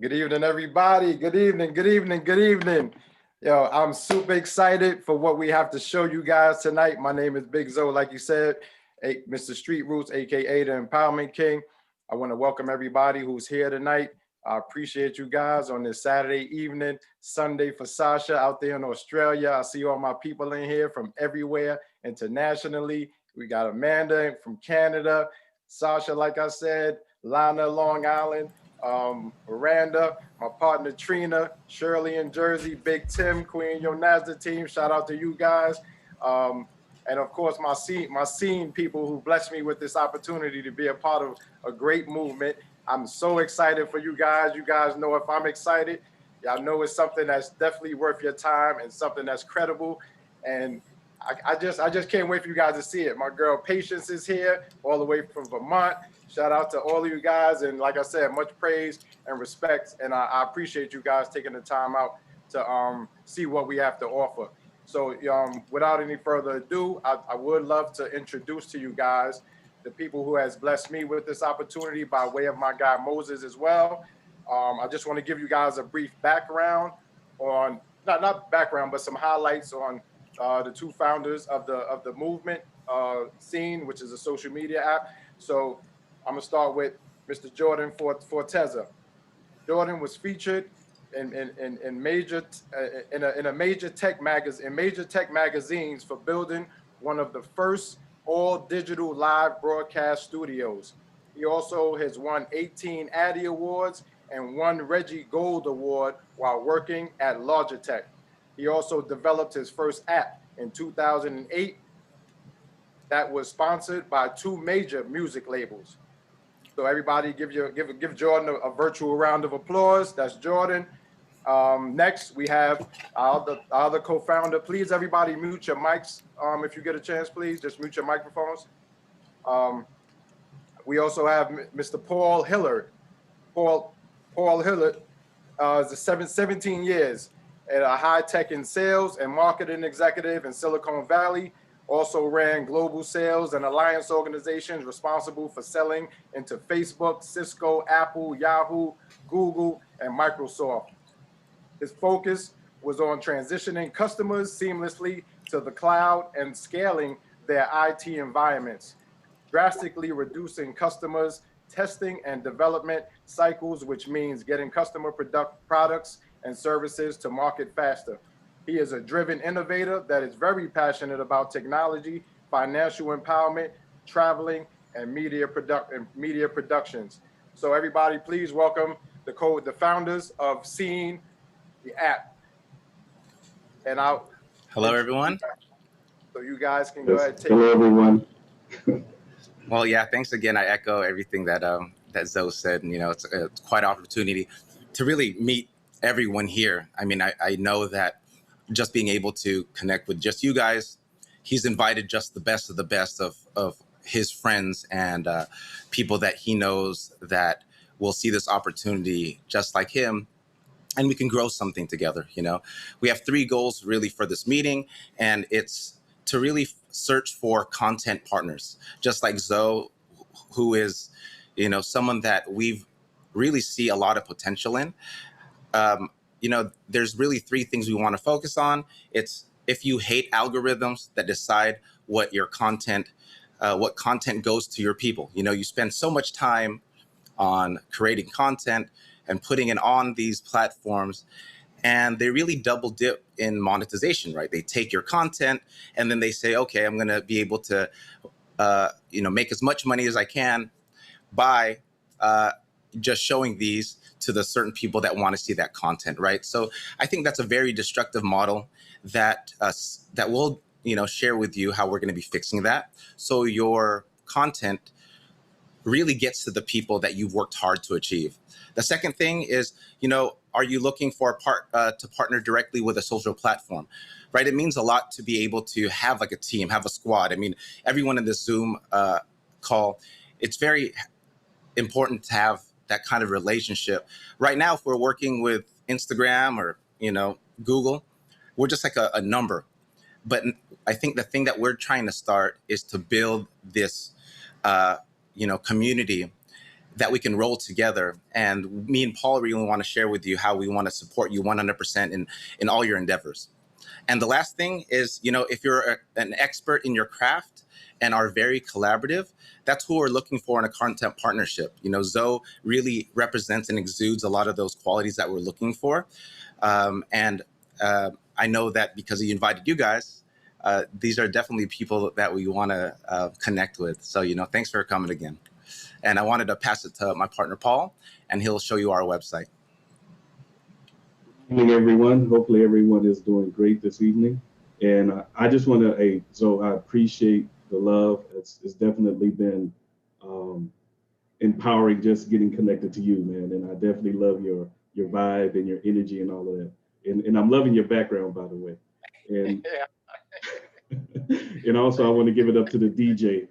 Good evening, everybody. Good evening, good evening, good evening. Yo, I'm super excited for what we have to show you guys tonight. My name is Big Zo, like you said, MrStreetRootz, aka the Empowerment King. I want to welcome everybody who's here tonight. I appreciate you guys on this Saturday evening, Sunday for Sasha out there in Australia. I see all my people in here from everywhere internationally. We got Amanda from Canada, Sasha, like I said, Lana, Long Island. Miranda, my partner Trina, Shirley in Jersey, Big Tim, Queen Yonazda team. Shout out to you guys. And of course, my scene people who blessed me with this opportunity to be a part of a great movement. I'm so excited for you guys. You guys know if I'm excited, y'all know it's something that's definitely worth your time and something that's credible. And I just can't wait for you guys to see it. My girl Patience is here, all the way from Vermont. Shout out to all of you guys, and like I said, much praise and respect, and I appreciate you guys taking the time out to see what we have to offer. So without any further ado, I would love to introduce to you guys the people who has blessed me with this opportunity by way of my guy Moses as well. I just want to give you guys a brief background on, not background, but some highlights on the two founders of the movement, Cene, which is a social media app. So I'm gonna start with Mr. Jordan Forteza. Jordan was featured in major tech magazines for building one of the first all digital live broadcast studios. He also has won 18 Addy Awards and one Reggie Gold Award while working at Logitech. He also developed his first app in 2008 that was sponsored by two major music labels. So everybody give Jordan a virtual round of applause. That's Jordan. Next, we have our other co-founder. Please, everybody, mute your mics. If you get a chance, please just mute your microphones. We also have Mr. Paul Hillard. Paul Hillard is 17 years at a high-tech in sales and marketing executive in Silicon Valley. Also ran global sales and alliance organizations responsible for selling into Facebook, Cisco, Apple, Yahoo, Google, and Microsoft. His focus was on transitioning customers seamlessly to the cloud and scaling their IT environments, drastically reducing customers' testing and development cycles, which means getting customer products and services to market faster. He is a driven innovator that is very passionate about technology, financial empowerment, traveling, and media productions. So everybody, please welcome the founders of Cene, the app. And hello, everyone. So you guys can go ahead and take Hello, everyone. Well, yeah, thanks again. I echo everything that Zoe said. And, it's quite an opportunity to really meet everyone here. I mean, I know that just being able to connect with just you guys, he's invited just the best of the best of his friends and people that he knows that will see this opportunity just like him, and we can grow something together. We have three goals really for this meeting, and it's to really search for content partners, just like Zoe, who is, someone that we've really see a lot of potential in. There's really three things we want to focus on. It's if you hate algorithms that decide what your content, what content goes to your people. You spend so much time on creating content and putting it on these platforms, and they really double dip in monetization, right? They take your content and then they say, okay, I'm going to be able to, make as much money as I can by just showing these to the certain people that want to see that content, right? So I think that's a very destructive model that we'll share with you how we're going to be fixing that, so your content really gets to the people that you've worked hard to achieve. The second thing is, are you looking for to partner directly with a social platform, right? It means a lot to be able to have like a team, have a squad. I mean, everyone in this Zoom call, it's very important to have that kind of relationship. Right now, if we're working with Instagram or, Google, we're just like a number. But I think the thing that we're trying to start is to build this, community that we can roll together. And me and Paul really want to share with you how we want to support you 100% in all your endeavors. And the last thing is, if you're an expert in your craft and are very collaborative, that's who we're looking for in a content partnership. Zoe really represents and exudes a lot of those qualities that we're looking for. And I know that because he invited you guys, these are definitely people that we want to connect with. So, thanks for coming again. And I wanted to pass it to my partner, Paul, and he'll show you our website. Good evening, everyone. Hopefully everyone is doing great this evening. And I just want to, so I appreciate the love. It's definitely been empowering just getting connected to you, man. And I definitely love your vibe and your energy and all of that. And I'm loving your background, by the way. And and also I want to give it up to the DJ.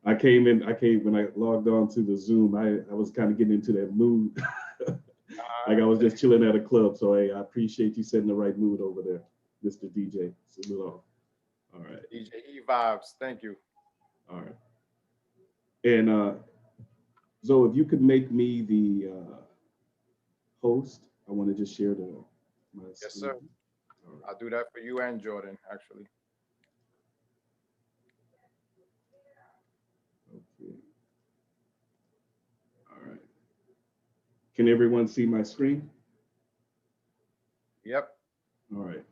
I came when I logged on to the Zoom, I was kind of getting into that mood. Like I was just chilling at a club. So hey, I appreciate you setting the right mood over there, Mr. DJ. Salute all. All right. DJ E vibes. Thank you. All right. And Zoe, if you could make me the host, I want to just share my Yes, screen. sir. All right. I'll do that for you and Jordan, actually. Okay. All right. Can everyone see my screen? Yep. All right.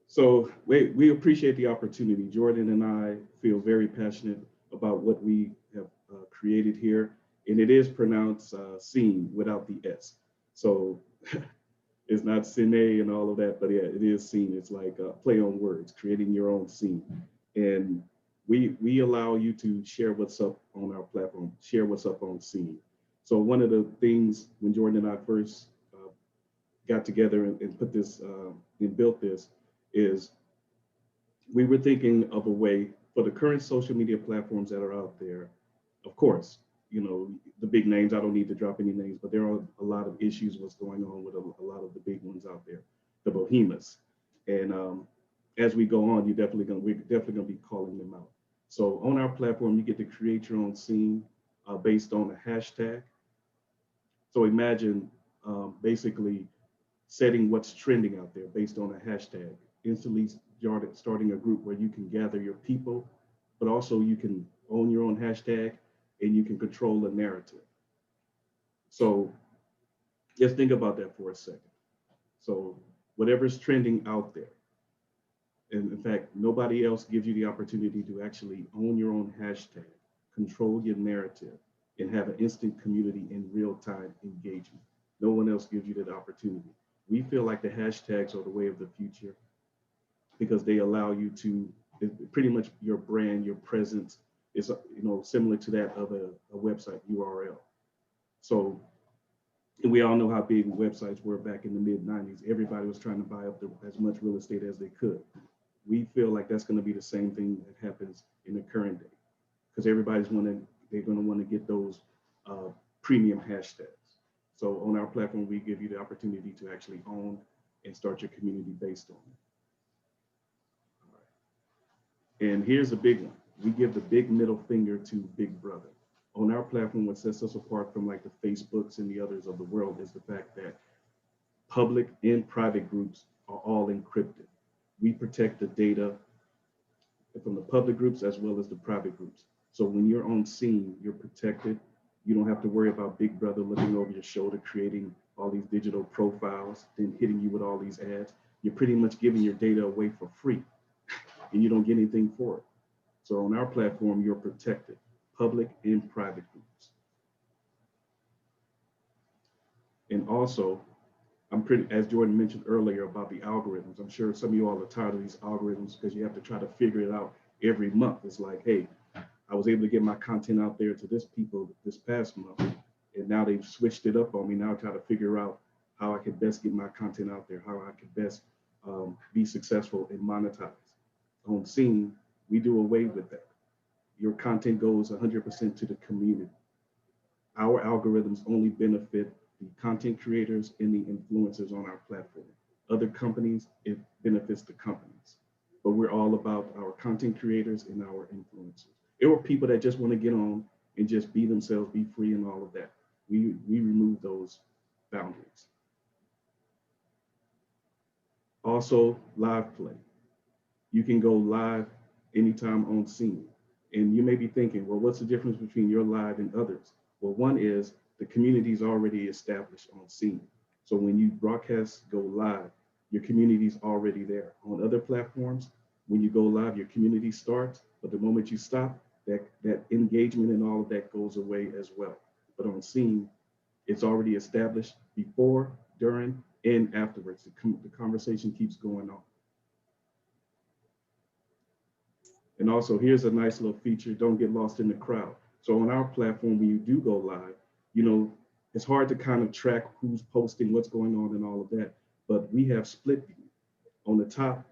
So we appreciate the opportunity. Jordan and I feel very passionate about what we have created here. And it is pronounced Cene without the S. So it's not Cene and all of that, but yeah, it is Cene. It's like a play on words, creating your own scene. And we allow you to share what's up on our platform, share what's up on Cene. So one of the things when Jordan and I first got together and put this and built this is we were thinking of a way for the current social media platforms that are out there. Of course, the big names, I don't need to drop any names, but there are a lot of issues what's going on with a lot of the big ones out there, the behemoths. And as we go on, we're definitely gonna be calling them out. So on our platform, you get to create your own scene based on a hashtag. So imagine basically setting what's trending out there based on a hashtag, instantly starting a group where you can gather your people, but also you can own your own hashtag and you can control the narrative. So just think about that for a second. So whatever's trending out there, and in fact, nobody else gives you the opportunity to actually own your own hashtag, control your narrative, and have an instant community in real-time engagement. No one else gives you that opportunity. We feel like the hashtags are the way of the future because they allow you to, pretty much your brand, your presence is similar to that of a website URL. So and we all know how big websites were back in the mid-90s. Everybody was trying to buy up as much real estate as they could. We feel like that's going to be the same thing that happens in the current day because they're going to want to get those premium hashtags. So on our platform, we give you the opportunity to actually own and start your community based on it. All right. And here's a big one. We give the big middle finger to Big Brother. On our platform, what sets us apart from like the Facebooks and the others of the world is the fact that public and private groups are all encrypted. We protect the data from the public groups as well as the private groups. So when you're on Cene, you're protected. You don't have to worry about Big Brother looking over your shoulder, creating all these digital profiles, then hitting you with all these ads. You're pretty much giving your data away for free and you don't get anything for it. So on our platform, you're protected, public and private groups. And also, as Jordan mentioned earlier about the algorithms, I'm sure some of you all are tired of these algorithms because you have to try to figure it out every month. It's like, hey, I was able to get my content out there to this people this past month, and now they've switched it up on me. Now I try to figure out how I can best get my content out there, how I can best be successful and monetize. On Cene, we do away with that. Your content goes 100% to the community. Our algorithms only benefit the content creators and the influencers on our platform. Other companies, it benefits the companies. But we're all about our content creators and our influencers. There are people that just want to get on and just be themselves, be free, and all of that. We remove those boundaries. Also, live play. You can go live anytime on Cene. And you may be thinking, well, what's the difference between your live and others? Well, one is the community is already established on Cene. So when you broadcast, go live, your community is already there. On other platforms, when you go live, your community starts, but the moment you stop, that engagement and all of that goes away as well. But on Cene, it's already established before, during, and afterwards. The conversation keeps going on. And also, here's a nice little feature, don't get lost in the crowd. So on our platform, when you do go live, you know, it's hard to kind of track who's posting, what's going on and all of that. But we have split view. On the top,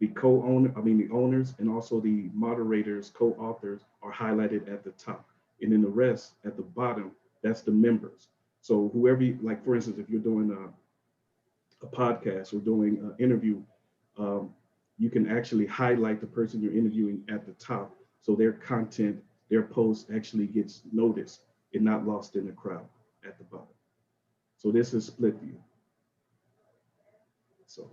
the owners and also the moderators, co-authors are highlighted at the top. And then the rest at the bottom, that's the members. So whoever, like for instance, if you're doing a podcast or doing an interview, you can actually highlight the person you're interviewing at the top, so their content, their post actually gets noticed and not lost in the crowd at the bottom. So this is split view. So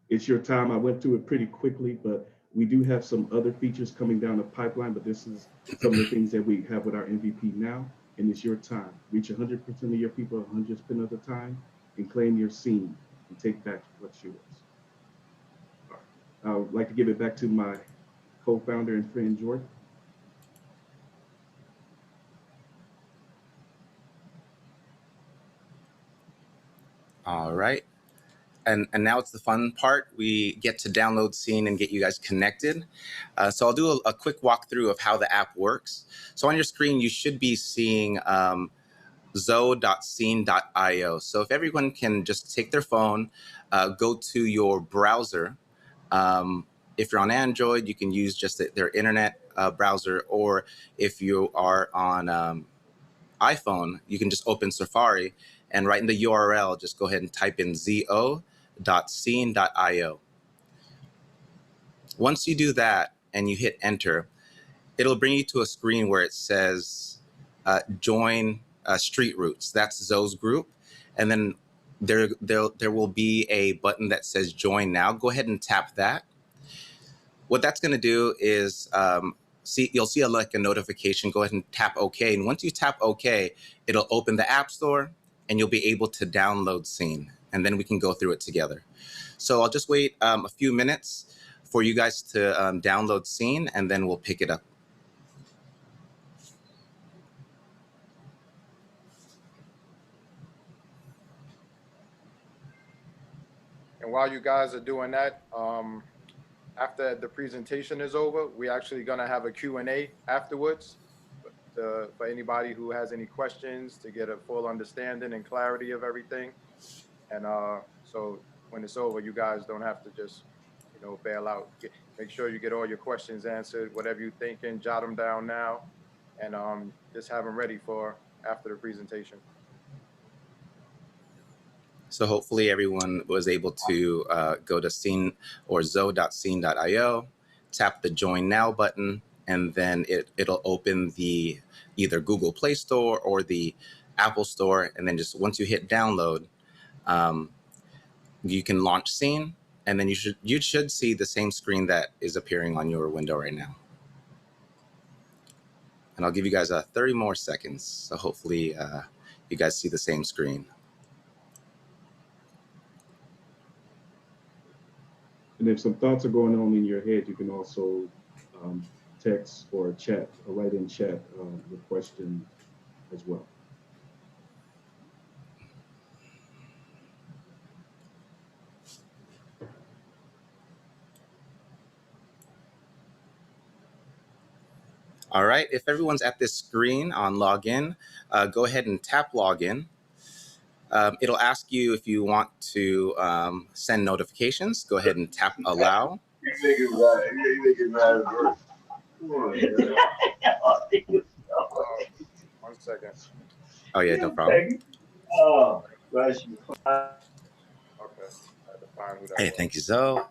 it's your time. I went through it pretty quickly, but we do have some other features coming down the pipeline, but this is some of the things that we have with our MVP now, and it's your time. Reach 100% of your people 100% of the time and claim your Cene and take back what's yours. I would like to give it back to my co-founder and friend, Jordan. All right. And now it's the fun part. We get to download Cene and get you guys connected. So I'll do a quick walkthrough of how the app works. So on your screen, you should be seeing zo.cene.io. So if everyone can just take their phone, go to your browser. If you're on Android, you can use just their internet browser, or if you are on iPhone, you can just open Safari and right in the URL, just go ahead and type in zo.cene.io. Once you do that and you hit enter, it'll bring you to a screen where it says join MrStreetRootz. That's Zo's group. And then there will be a button that says join now. Go ahead and tap that. What that's going to do is you'll see like a notification. Go ahead and tap OK. And once you tap OK, it'll open the App Store and you'll be able to download Cene. And then we can go through it together. So I'll just wait a few minutes for you guys to download Cene, and then we'll pick it up. And while you guys are doing that, after the presentation is over, we're actually going to have a Q&A afterwards for anybody who has any questions, to get a full understanding and clarity of everything. And so when it's over, you guys don't have to just, bail out. Make sure you get all your questions answered, whatever you're thinking, jot them down now, and just have them ready for after the presentation. So hopefully everyone was able to go to Cene or zo.cene.io, tap the Join Now button, and then it'll open the either Google Play Store or the Apple Store. And then just once you hit download, you can launch Cene, and then you should see the same screen that is appearing on your window right now. And I'll give you guys 30 more seconds. So hopefully you guys see the same screen. And if some thoughts are going on in your head, you can also text or chat or write in chat your question as well. All right, if everyone's at this screen on login, go ahead and tap login. It'll ask you if you want to send notifications. Go ahead and tap allow. One second. Oh yeah, no problem. Hey, thank you, Zoe.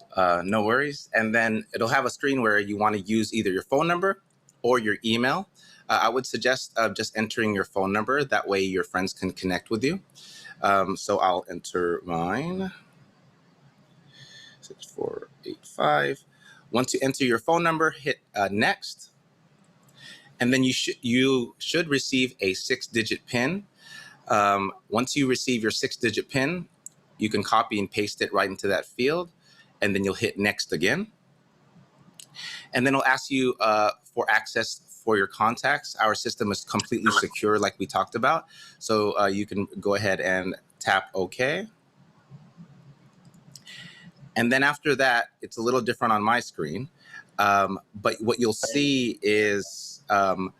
No worries. And then it'll have a screen where you want to use either your phone number or your email. I would suggest just entering your phone number. That way your friends can connect with you. So I'll enter mine, 6485. Once you enter your phone number, hit next. And then you should receive a 6-digit PIN. Once you receive your 6-digit PIN, you can copy and paste it right into that field, and then you'll hit next again. And then it'll ask you for access for your contacts. Our system is completely secure, like we talked about. So you can go ahead and tap OK. And then after that, it's a little different on my screen. But what you'll see is a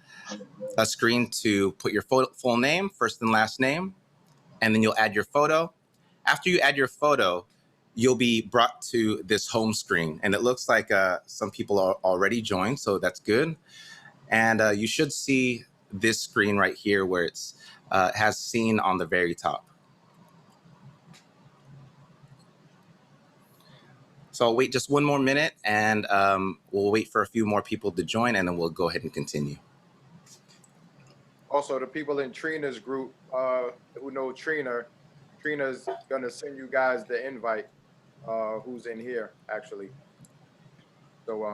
screen to put your full name, first and last name, and then you'll add your photo. After you add your photo, you'll be brought to this home screen. And it looks like some people are already joined, so that's good. And you should see this screen right here where it's has Cene on the very top. So I'll wait just one more minute, and we'll wait for a few more people to join, and then we'll go ahead and continue. Also, the people in Trina's group who know Trina's gonna send you guys the invite. Who's in here actually? So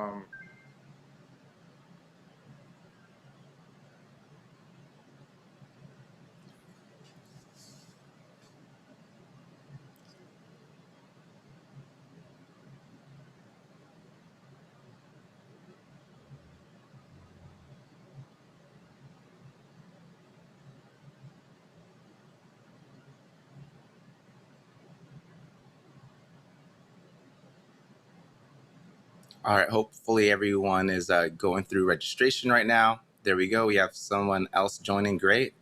All right, hopefully everyone is going through registration right now. There we go. We have someone else joining. Great.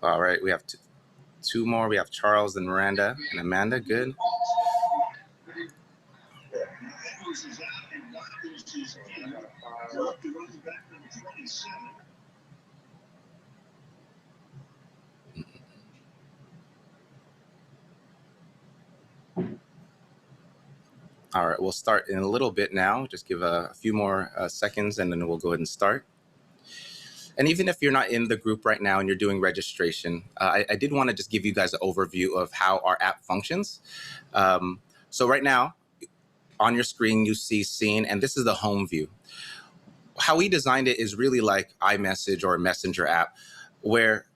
All right, we have two more. We have Charles and Miranda and Amanda. Good. All right, we'll start in a little bit now. Just give a few more seconds, and then we'll go ahead and start. And even if you're not in the group right now and you're doing registration, I did want to just give you guys an overview of how our app functions. So right now, on your screen, you see Cene, and this is the home view. How we designed it is really like iMessage or a messenger app, where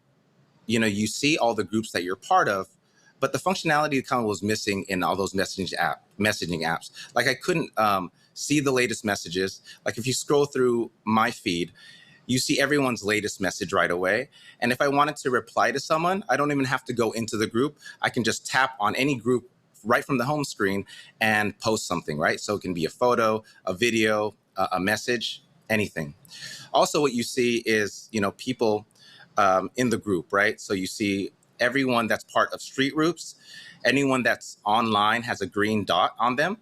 you see all the groups that you're part of, but the functionality kind of was missing in all those messaging apps. Like I couldn't see the latest messages. Like if you scroll through my feed, you see everyone's latest message right away. And if I wanted to reply to someone, I don't even have to go into the group. I can just tap on any group right from the home screen and post something, right? So it can be a photo, a video, a message, anything. Also, what you see is, people in the group, right? So you see everyone that's part of MrStreetRootz. Anyone that's online has a green dot on them.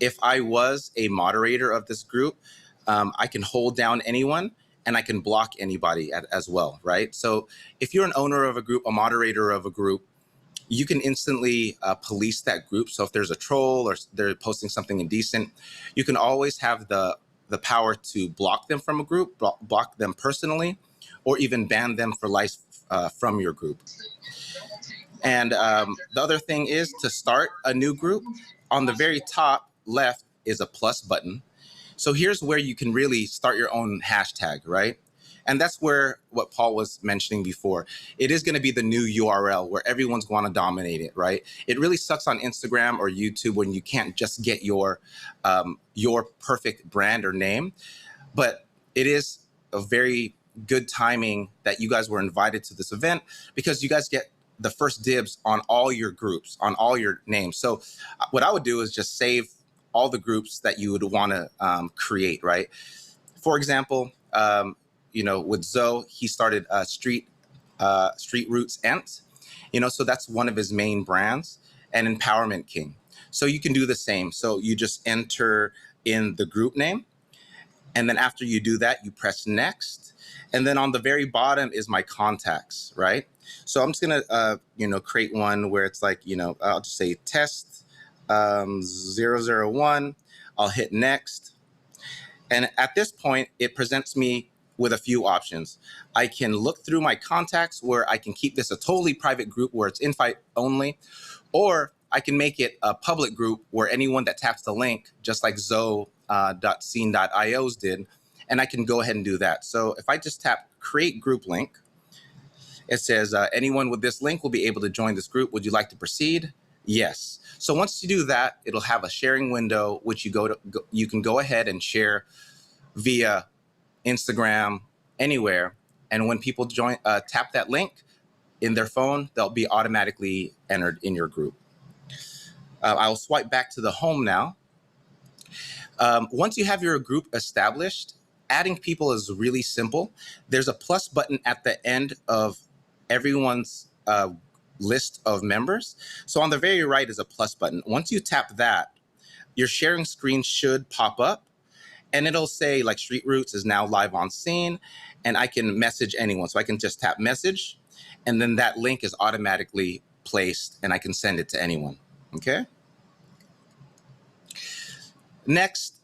If I was a moderator of this group, I can hold down anyone and I can block anybody as well, right? So if you're an owner of a group, a moderator of a group, you can instantly police that group. So if there's a troll or they're posting something indecent, you can always have the power to block them from a group, block them personally, or even ban them for life from your group. And the other thing is to start a new group. On the very top left is a plus button. So here's where you can really start your own hashtag, right? And that's where what Paul was mentioning before. It is going to be the new URL where everyone's going to dominate it, right? It really sucks on Instagram or YouTube when you can't just get your perfect brand or name. But it is a very good timing that you guys were invited to this event, because you guys get the first dibs on all your groups, on all your names. So what I would do is just save all the groups that you would want to create, right? For example, with Zoe, he started MrStreetRootz Ent, so that's one of his main brands, and Empowerment King. So you can do the same. So you just enter in the group name, and then after you do that, you press next. And then on the very bottom is my contacts, right? So I'm just gonna, create one where it's like, I'll just say test 001. I'll hit next. And at this point, it presents me with a few options. I can look through my contacts where I can keep this a totally private group where it's invite only, or I can make it a public group where anyone that taps the link, just like Zoe.Cene.io's did, and I can go ahead and do that. So if I just tap create group link, it says anyone with this link will be able to join this group. Would you like to proceed? Yes. So once you do that, it'll have a sharing window, which you can go ahead and share via Instagram, anywhere. And when people join, tap that link in their phone, they'll be automatically entered in your group. I'll swipe back to the home now. Once you have your group established, adding people is really simple. There's a plus button at the end of everyone's list of members. So on the very right is a plus button. Once you tap that, your sharing screen should pop up, and it'll say like StreetRootz is now live on Cene, and I can message anyone. So I can just tap message, and then that link is automatically placed and I can send it to anyone, okay? Next,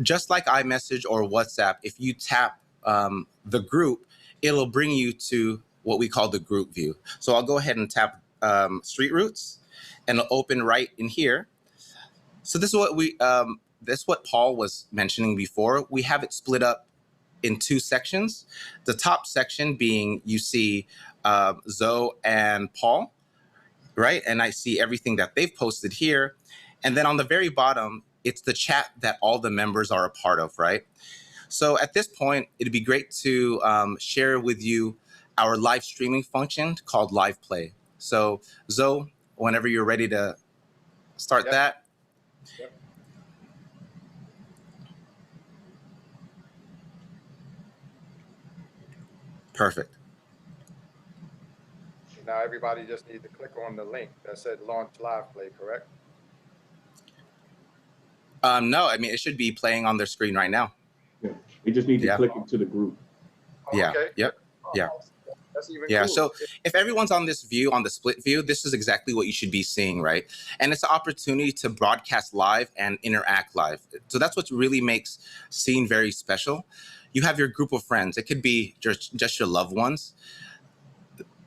just like iMessage or WhatsApp, if you tap the group, it'll bring you to what we call the group view. So I'll go ahead and tap StreetRootz, and it'll open right in here. So this is what that's what Paul was mentioning before. We have it split up in two sections. The top section being, you see Zoe and Paul, right? And I see everything that they've posted here. And then on the very bottom, it's the chat that all the members are a part of, right? So at this point, it'd be great to share with you our live streaming function called Live Play. So Zoe, whenever you're ready to start that. Yep. Perfect. Now everybody just needs to click on the link that said launch live play, correct? No, I mean, it should be playing on their screen right now. Yeah. They just need to click into the group. Oh, Yeah. okay. Yep. Yeah. That's even Yeah. cool. So if everyone's on this view, on the split view, this is exactly what you should be seeing, right? And it's an opportunity to broadcast live and interact live. So that's what really makes Cene very special. You have your group of friends. It could be just your loved ones.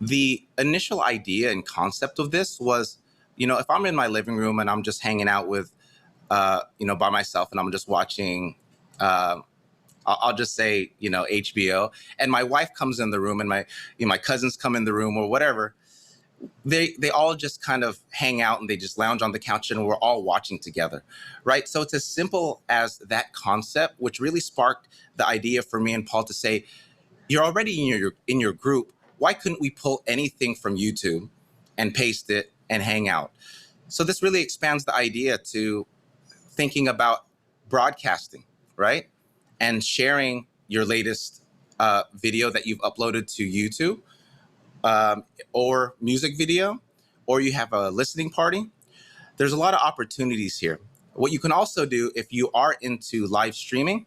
The initial idea and concept of this was, if I'm in my living room and I'm just hanging out with, by myself, and I'm just watching, I'll just say, HBO, and my wife comes in the room, and my cousins come in the room, or whatever. They all just kind of hang out and they just lounge on the couch, and we're all watching together, right? So it's as simple as that concept, which really sparked the idea for me and Paul to say, you're already in your group. Why couldn't we pull anything from YouTube and paste it and hang out? So this really expands the idea to thinking about broadcasting, right? And sharing your latest video that you've uploaded to YouTube, or music video, or you have a listening party. There's a lot of opportunities here. What you can also do, if you are into live streaming,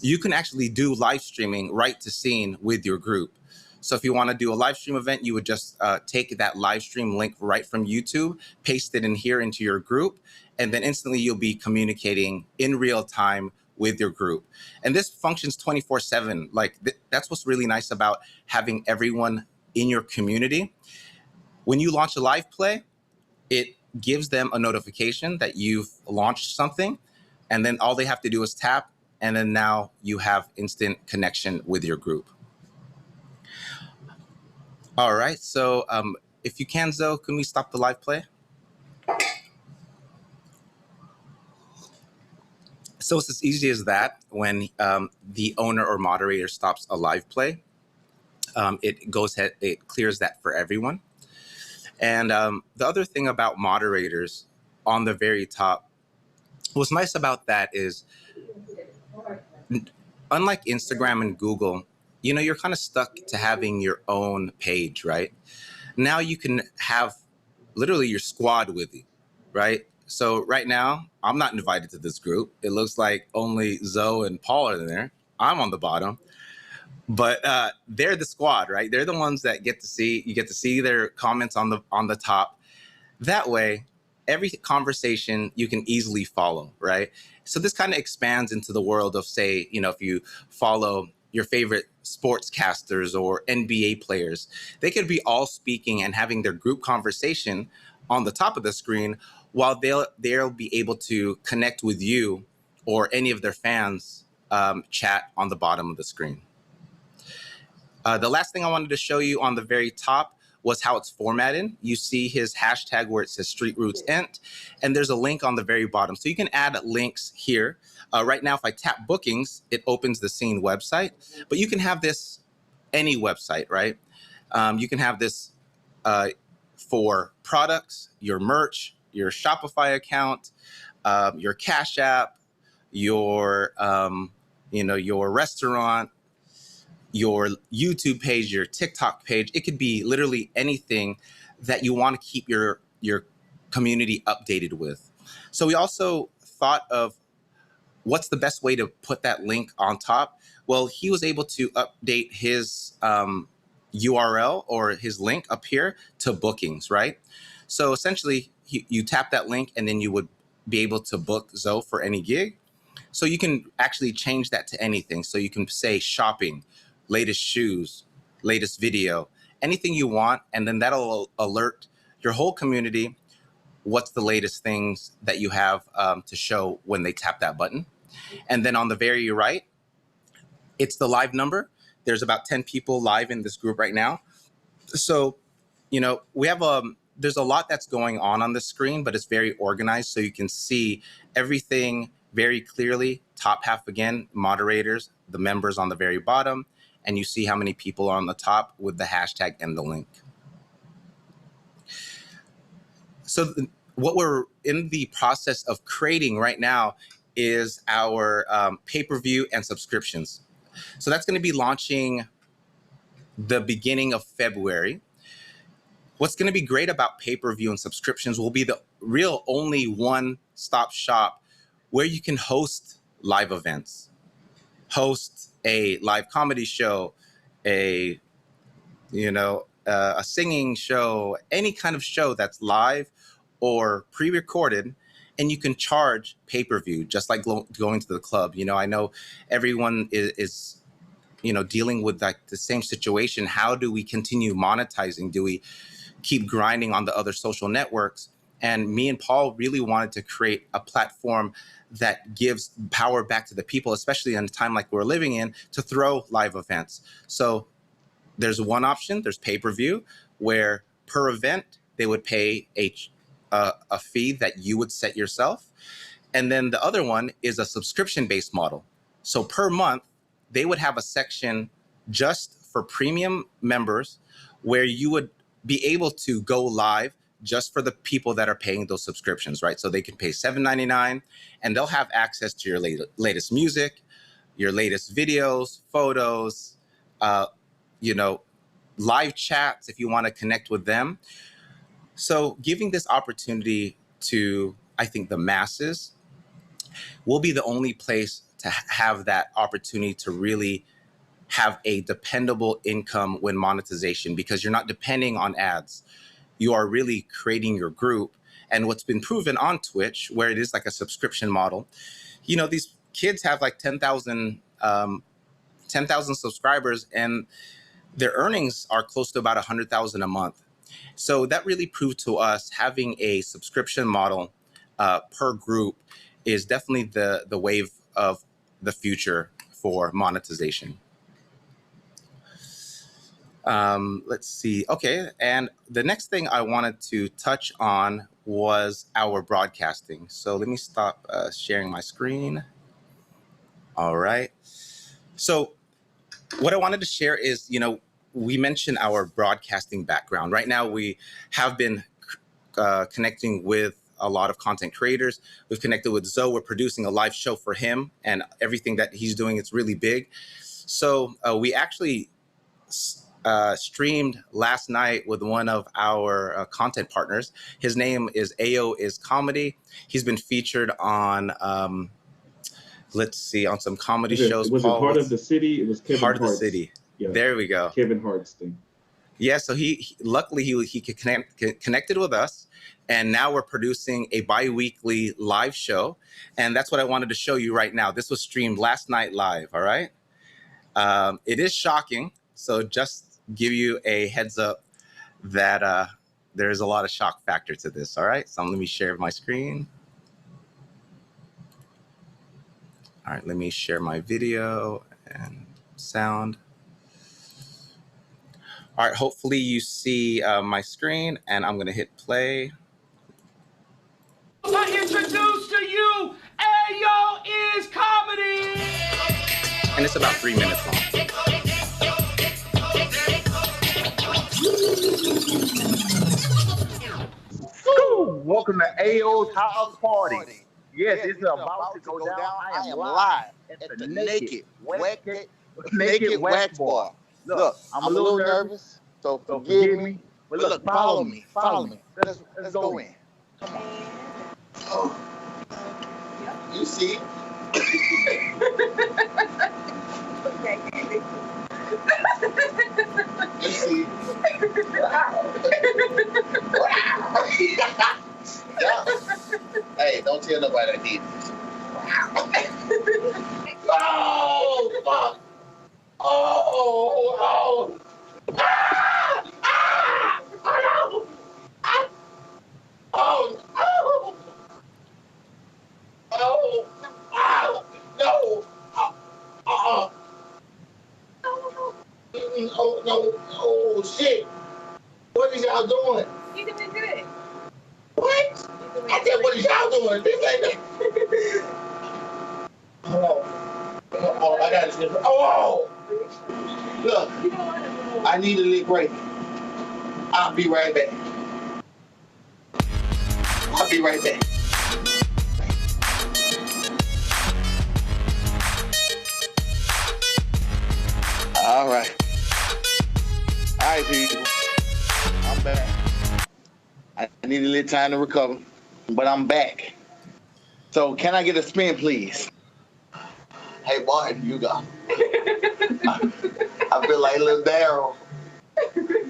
you can actually do live streaming right to Cene with your group. So if you want to do a live stream event, you would just take that live stream link right from YouTube, paste it in here into your group, and then instantly you'll be communicating in real time with your group. And this functions 24/7. Like that's what's really nice about having everyone in your community. When you launch a live play, it gives them a notification that you've launched something, and then all they have to do is tap, and then now you have instant connection with your group. All right, so if you can, Zoe, can we stop the live play? So it's as easy as that. When the owner or moderator stops a live play, it goes ahead, it clears that for everyone. And the other thing about moderators on the very top, what's nice about that is, unlike Instagram and Google, you're kind of stuck to having your own page, right? Now you can have literally your squad with you, right? So right now, I'm not invited to this group. It looks like only Zoe and Paul are there. I'm on the bottom. But they're the squad, right? They're the ones that you get to see their comments on the top. That way, every conversation you can easily follow, right? So this kind of expands into the world of, say, if you follow your favorite sportscasters or NBA players, they could be all speaking and having their group conversation on the top of the screen, while they'll be able to connect with you or any of their fans, chat on the bottom of the screen. The last thing I wanted to show you on the very top was how it's formatted. You see his hashtag where it says StreetRootzInt, and there's a link on the very bottom. So you can add links here. Right now, if I tap bookings, it opens the Cene website, but you can have this any website, right? You can have this for products, your merch, your Shopify account, your Cash App, your your restaurant, your YouTube page, your TikTok page. It could be literally anything that you want to keep your community updated with. So we also thought of what's the best way to put that link on top. Well, he was able to update his URL or his link up here to bookings, right? So essentially, you tap that link and then you would be able to book Zoe for any gig. So you can actually change that to anything. So you can say shopping, latest shoes, latest video, anything you want, and then that'll alert your whole community what's the latest things that you have to show when they tap that button. And then on the very right, it's the live number. There's about 10 people live in this group right now. So, we have there's a lot that's going on the screen, but it's very organized. So you can see everything very clearly. Top half again, moderators, the members on the very bottom, and you see how many people are on the top with the hashtag and the link. So what we're in the process of creating right now is our pay-per-view and subscriptions. So that's going to be launching the beginning of February. What's going to be great about pay-per-view and subscriptions will be the real only one-stop shop where you can host live events, host a live comedy show, a singing show, any kind of show that's live or pre-recorded, and you can charge pay-per-view just like going to the club. I know everyone is dealing with like the same situation. How do we continue monetizing? Do we keep grinding on the other social networks? And me and Paul really wanted to create a platform that gives power back to the people, especially in a time like we're living in, to throw live events. So there's one option, there's pay-per-view, where per event, they would pay a fee that you would set yourself. And then the other one is a subscription-based model. So per month, they would have a section just for premium members where you would be able to go live just for the people that are paying those subscriptions, right? So they can pay $7.99 and they'll have access to your latest music, your latest videos, photos, live chats if you want to connect with them. So giving this opportunity to, I think, the masses will be the only place to have that opportunity to really have a dependable income when monetization, because you're not depending on ads. You are really creating your group. And what's been proven on Twitch, where it is like a subscription model, these kids have like 10,000 subscribers and their earnings are close to about 100,000 a month. So that really proved to us having a subscription model per group is definitely the wave of the future for monetization. Let's see. Okay. And the next thing I wanted to touch on was our broadcasting. So let me stop sharing my screen. All right. So what I wanted to share is, we mentioned our broadcasting background. Right now, we have been connecting with a lot of content creators. We've connected with Zoe. We're producing a live show for him, and everything that he's doing is really big. So we actually streamed last night with one of our content partners. His name is AO is Comedy. He's been featured on, on some comedy shows. Was it Heart of the City? It was Kevin Heart of the Hart's. City. Yeah, there we go. Kevin Hart's thing. Yeah, so luckily he connected with us, and now we're producing a bi-weekly live show, and that's what I wanted to show you right now. This was streamed last night live. All right, it is shocking, so just give you a heads up that there's a lot of shock factor to this. All right, so let me share my screen. All right, let me share my video and sound. All right, hopefully you see my screen, and I'm gonna hit play. I introduce to you, Ayo is comedy. And it's about 3 minutes long. Welcome to AO's house party. Yes, it's about to go down. I am live at the Naked Wax Bar. Look, I'm a little nervous, so forgive me. But look, follow me. Let's go in. Come on. Oh, you see? You see? Hey, don't tell nobody I did this. Oh, fuck. Oh. Ah! Ah! Oh, no. Ah! Oh, no. Oh, no. Oh, no. Oh, shit. What is y'all doing? You doing good. What? I said, what is y'all doing? This ain't the... Oh, I got it. Oh! Look, I need a lick break. I'll be right back. All right, people. I'm back. I need a little time to recover, but I'm back. So can I get a spin, please? Hey, Martin, you got I feel like little Daryl.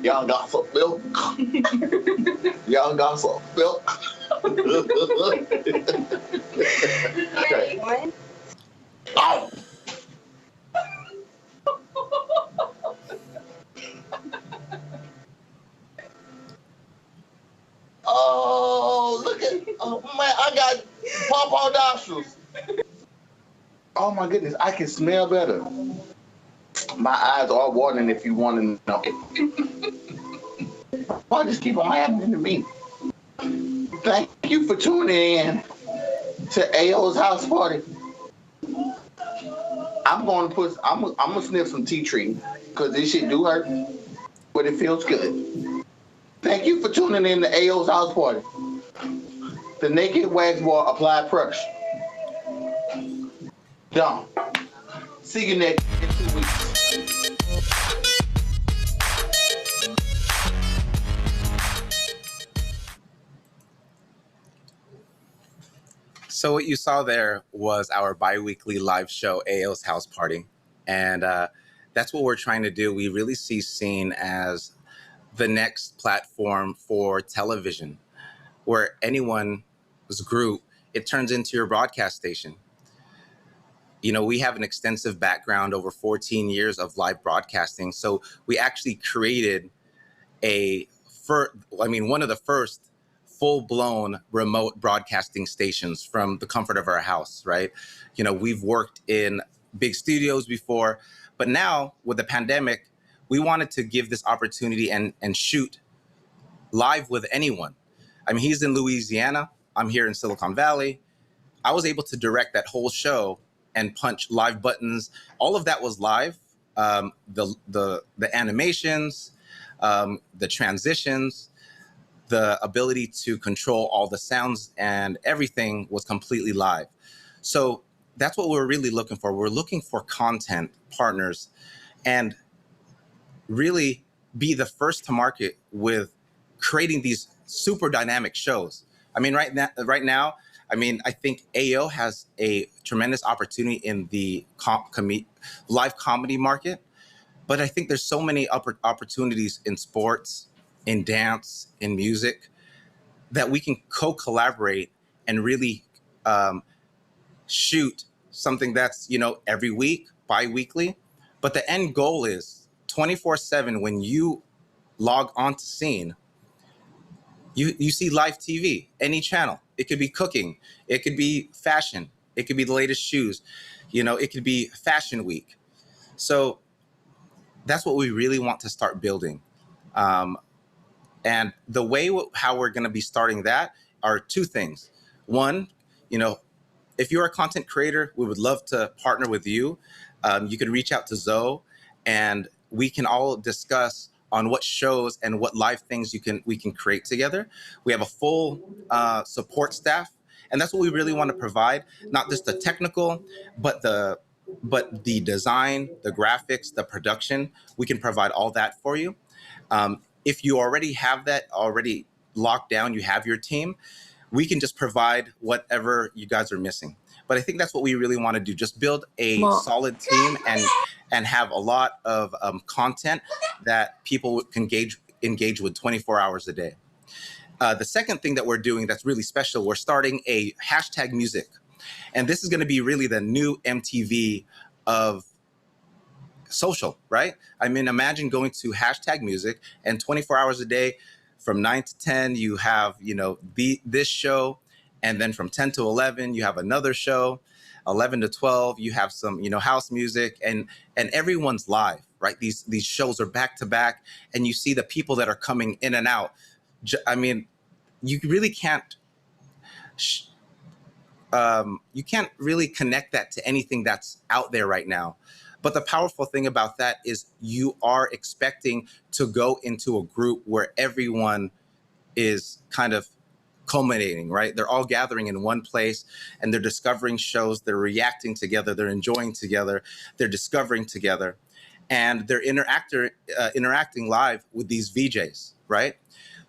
Y'all got some milk. Okay. Oh! Oh, look at, oh man, I got pawpaw nostrils. Oh my goodness, I can smell better. My eyes are watering if you want to know. Why just keep on happening to me? Thank you for tuning in to AO's house party. I'm gonna sniff some tea tree because this shit do hurt, but it feels good. Thank you for tuning in to AO's house party. The Naked Wax Bar Applied Pressure. Done. See you next in 2 weeks. So what you saw there was our bi-weekly live show, AO's House Party. And that's what we're trying to do. We really see Cene as the next platform for television, where anyone's group, it turns into your broadcast station. You know, we have an extensive background, over 14 years of live broadcasting. So we actually created one of the first full-blown remote broadcasting stations from the comfort of our house, right? You know, we've worked in big studios before, but now with the pandemic, we wanted to give this opportunity and shoot live with anyone. I mean, he's in Louisiana, I'm here in Silicon Valley. I was able to direct that whole show and punch live buttons. All of that was live. The animations, the transitions, the ability to control all the sounds and everything was completely live. So that's what we're really looking for. We're looking for content partners and really be the first to market with creating these super dynamic shows. I mean, right now, I mean, I think AO has a tremendous opportunity in the live comedy market. But I think there's so many opportunities in sports, in dance, in music, that we can co-collaborate and really shoot something that's, every week, bi-weekly. But the end goal is 24/7. When you log on to Cene, you see live TV, any channel. It could be cooking, it could be fashion, it could be the latest shoes, it could be fashion week. So that's what we really want to start building. And the way how we're going to be starting that are two things. One, if you're a content creator, we would love to partner with you. You can reach out to Zoe, and we can all discuss on what shows and what live things we can create together. We have a full support staff, and that's what we really want to provide. Not just the technical, but the design, the graphics, the production. We can provide all that for you. If you already have that already locked down, you have your team, we can just provide whatever you guys are missing. But I think that's what we really want to do. Just build a solid team and have a lot of content that people can engage with 24 hours a day. The second thing that we're doing that's really special, we're starting a hashtag music. And this is going to be really the new MTV of social, right? I mean, imagine going to hashtag music, and 24 hours a day from 9 to 10, you have, this show. And then from 10 to 11, you have another show. 11 to 12, you have some, house music, and everyone's live, right? These shows are back to back, and you see the people that are coming in and out. I mean, you really can't, really connect that to anything that's out there right now. But the powerful thing about that is you are expecting to go into a group where everyone is kind of culminating, right? They're all gathering in one place, and they're discovering shows, they're reacting together, they're enjoying together, they're discovering together, and they're interacting live with these VJs, right?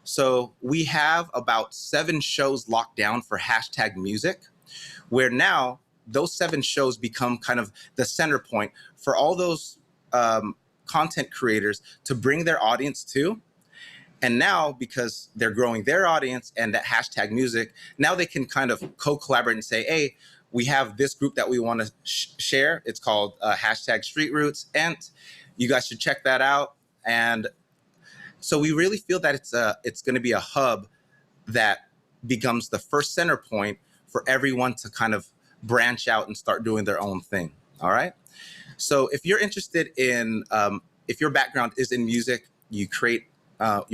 So we have about 7 shows locked down for hashtag music, where now those 7 shows become kind of the center point for all those content creators to bring their audience to. And now, because they're growing their audience and that hashtag music, now they can kind of co-collaborate and say, hey, we have this group that we want to share. It's called hashtag MrStreetRootz, and you guys should check that out. And so we really feel that it's going to be a hub that becomes the first center point for everyone to kind of branch out and start doing their own thing. All right. So if you're interested in, if your background is in music, you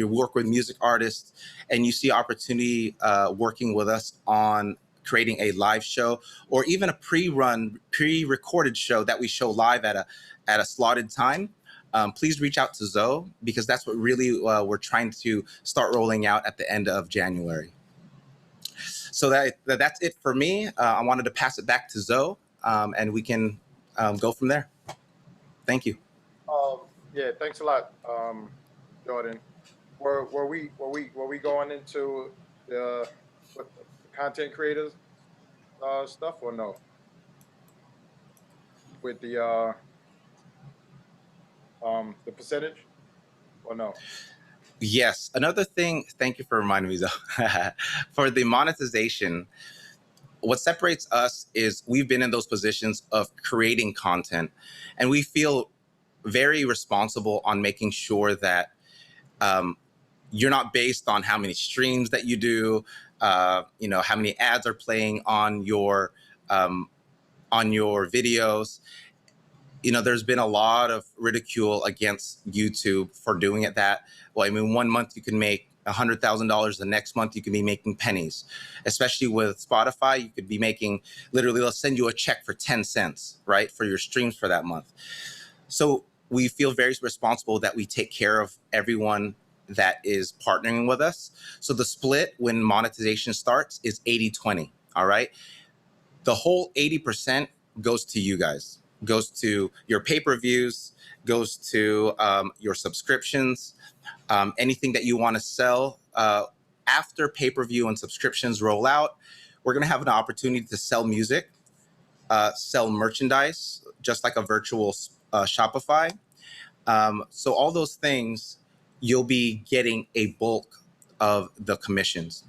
work with music artists, and you see opportunity working with us on creating a live show, or even a pre-recorded show that we show live at a slotted time, please reach out to Zoe, because that's what really we're trying to start rolling out at the end of January. So that's it for me. I wanted to pass it back to Zoe, and we can go from there. Thank you. Yeah, thanks a lot, Jordan. Were we going into the content creators stuff, or no? With the percentage, or no? Yes. Another thing, thank you for reminding me, Zoe. For the monetization, what separates us is we've been in those positions of creating content, and we feel very responsible on making sure that you're not based on how many streams that you do, how many ads are playing on your videos. There's been a lot of ridicule against YouTube for doing it that. Well, I mean, 1 month you can make $100,000. The next month you can be making pennies. Especially with Spotify, you could be making, literally, they'll send you a check for 10 cents, right, for your streams for that month. So we feel very responsible that we take care of everyone that is partnering with us. So the split when monetization starts is 80-20, all right? The whole 80% goes to you guys, goes to your pay-per-views, goes to your subscriptions, anything that you want to sell. After pay-per-view and subscriptions roll out, we're going to have an opportunity to sell music, sell merchandise, just like a virtual Shopify. So all those things, you'll be getting a bulk of the commissions.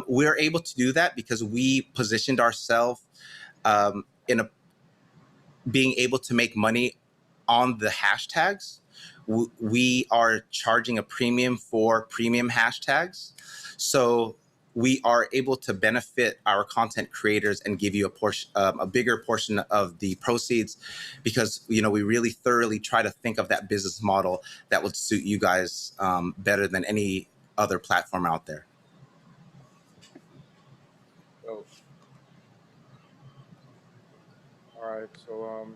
We're able to do that because we positioned ourselves in a being able to make money on the hashtags. We are charging a premium for premium hashtags. So we are able to benefit our content creators and give you a portion, a bigger portion of the proceeds, because we really thoroughly try to think of that business model that would suit you guys better than any other platform out there. So, all right. So,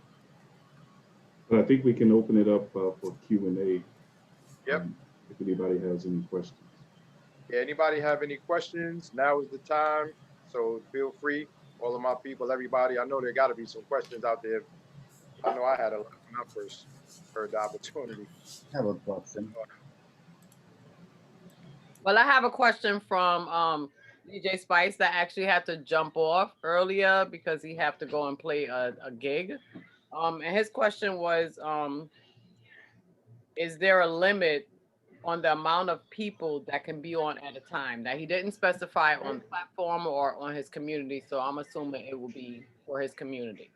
But I think we can open it up for Q&A. Yep. If anybody has any questions. yeah, anybody have any questions? Now is the time. So feel free, all of my people, everybody. I know there got to be some questions out there. I know I had a lot when I first heard the opportunity. I have a question. Well, I have a question from DJ Spice that actually had to jump off earlier because he had to go and play a gig. And his question was, is there a limit on the amount of people that can be on at a time? That he didn't specify on the platform or on his community, so I'm assuming it will be for his community.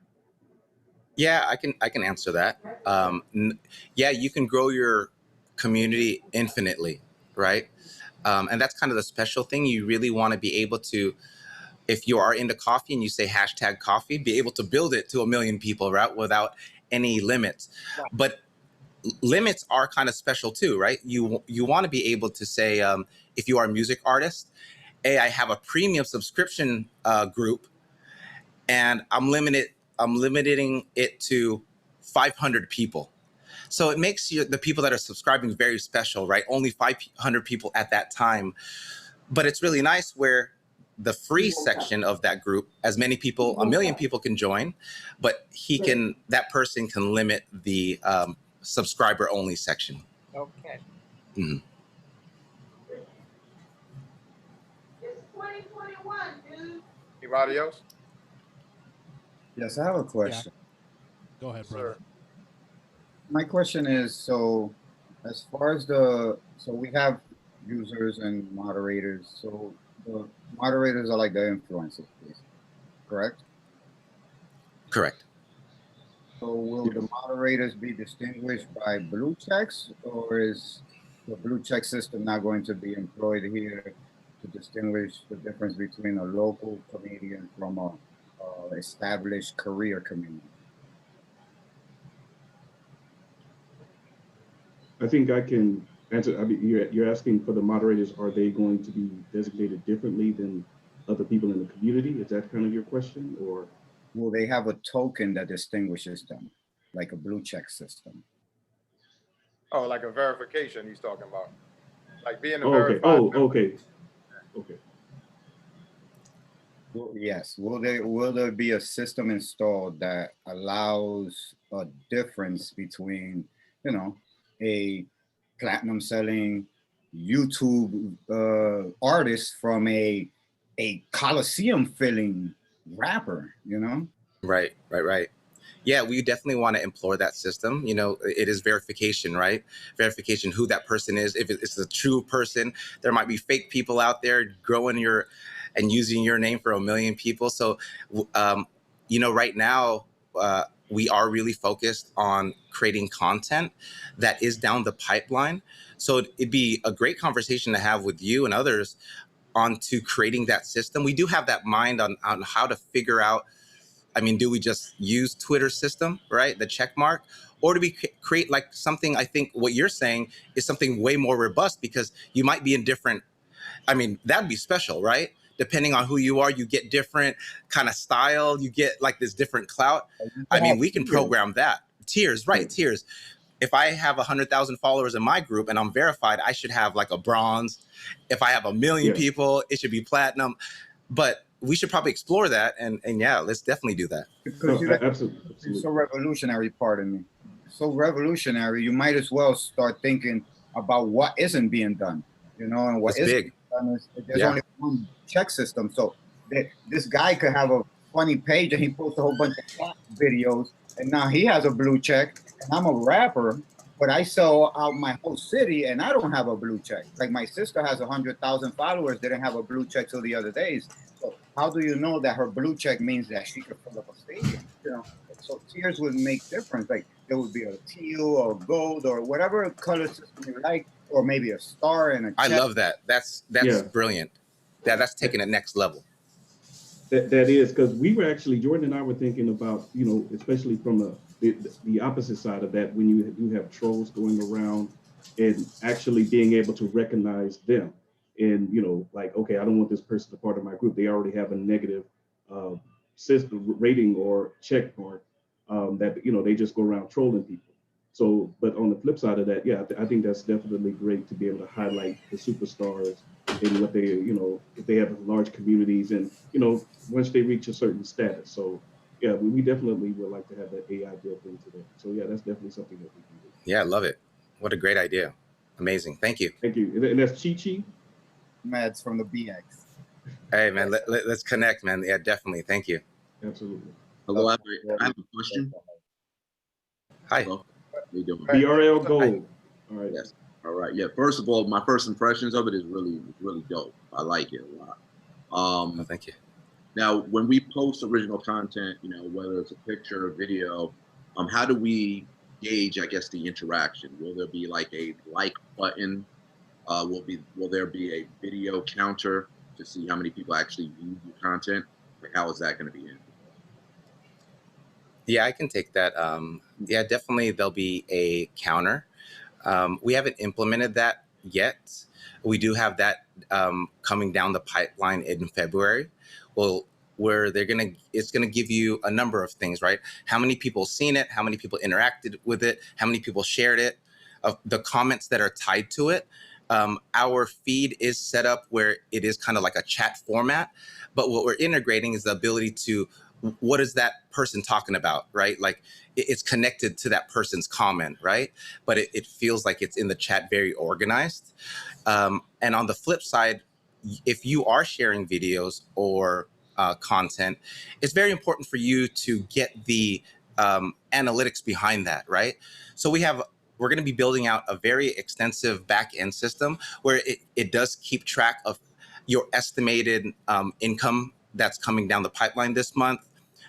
Yeah, I can answer that. Yeah, you can grow your community infinitely, right? And that's kind of the special thing. You really want to be able to, if you are into coffee and you say hashtag coffee, be able to build it to 1 million people, right? Without any limits. Right. But limits are kind of special too, right? You want to be able to say, if you are a music artist, hey, I have a premium subscription group, and I'm limiting it to 500 people. So it makes the people that are subscribing very special, right? Only 500 people at that time. But it's really nice where the free section of that group, as many people, 1 million people can join, but that person can limit the subscriber only section. Okay. Mm-hmm. It's 2021, dude. Anybody else? Yes, I have a question. Go ahead, Sir. brother. My question is, so as far as so we have users and moderators. So the moderators are like the influencers, basically, correct? Correct. So will the moderators be distinguished by blue checks, or is the blue check system not going to be employed here to distinguish the difference between a local comedian from a established career comedian? I think I can answer. I mean, you're asking for the moderators, are they going to be designated differently than other people in the community? Is that kind of your question, or? Will they have a token that distinguishes them, like a blue check system? Oh, like a verification he's talking about. Like being a Oh, okay. verified Oh, member. okay. Okay. Well, yes. Will there be a system installed that allows a difference between, a platinum selling YouTube artist from a Coliseum filling rapper, Right. Yeah, we definitely want to implore that system. It is verification, right? Verification who that person is. If it's a true person, there might be fake people out there growing and using your name for 1 million people. So, right now, we are really focused on creating content that is down the pipeline. So it'd be a great conversation to have with you and others onto creating that system. We do have that mind on how to figure out, do we just use Twitter system, right? The check mark, or do we create like something? I think what you're saying is something way more robust, because you might be in different, that'd be special, right? Depending on who you are, you get different kind of style. You get like this different clout. We can program that. Tiers, right? Tiers. If I have 100,000 followers in my group and I'm verified, I should have like a bronze. If I have 1 million people, it should be platinum. But we should probably explore that, and yeah, let's definitely do that. Because Absolutely. it's so revolutionary, pardon me. So revolutionary, you might as well start thinking about what isn't being done, and what It's is big. done is there's only one check system. So this guy could have a funny page and he posts a whole bunch of cat videos, and now he has a blue check, and I'm a rapper, but I sell out my whole city and I don't have a blue check. Like my sister has 100,000 followers, didn't have a blue check till the other days. So how do you know that her blue check means that she could fill up a stadium? You know, so tiers would make difference. Like there would be a teal or gold or whatever color system you like, or maybe a star and a check. I love that. That's Yeah. brilliant. That's taking it next level. That is, because we were actually, Jordan and I were thinking about, you know, especially from the opposite side of that, when you do have trolls going around and actually being able to recognize them. And, you know, like, okay, I don't want this person a part of my group. They already have a negative system rating or check mark that, you know, they just go around trolling people. So, but on the flip side of that, yeah, I think that's definitely great to be able to highlight the superstars and what they, you know, if they have large communities and, you know, once they reach a certain status. So, yeah, we definitely would like to have that AI built into that. So, yeah, that's definitely something that we can do. Yeah, I love it. What a great idea. Amazing. Thank you. Thank you. And that's Chi. Mads from the BX. Hey, man, let's connect, man. Yeah, definitely. Thank you. Absolutely. Hello, I have a question. Hi. Hello. How you doing? BRL Gold. All right. Yes. All right. Yeah. First of all, my first impressions of it is really dope. I like it a lot. Oh, thank you. Now, when we post original content, you know, whether it's a picture or video, how do we gauge, I guess, the interaction? Will there be like a like button? Will there be a video counter to see how many people actually view your content? Like, how is that going to be in? Yeah, I can take that. Yeah, definitely there'll be a counter. We haven't implemented that yet. We do have that coming down the pipeline in February. Well, where it's gonna give you a number of things, right? How many people seen it? How many people interacted with it? How many people shared it? The comments that are tied to it. Our feed is set up where it is kind of like a chat format, but what we're integrating is the ability to, what is that person talking about, right? Like it's connected to that person's comment, right? But it feels like it's in the chat very organized. And on the flip side, if you are sharing videos or content, it's very important for you to get the analytics behind that, right? So we're going to be building out a very extensive back end system where it does keep track of your estimated income that's coming down the pipeline this month,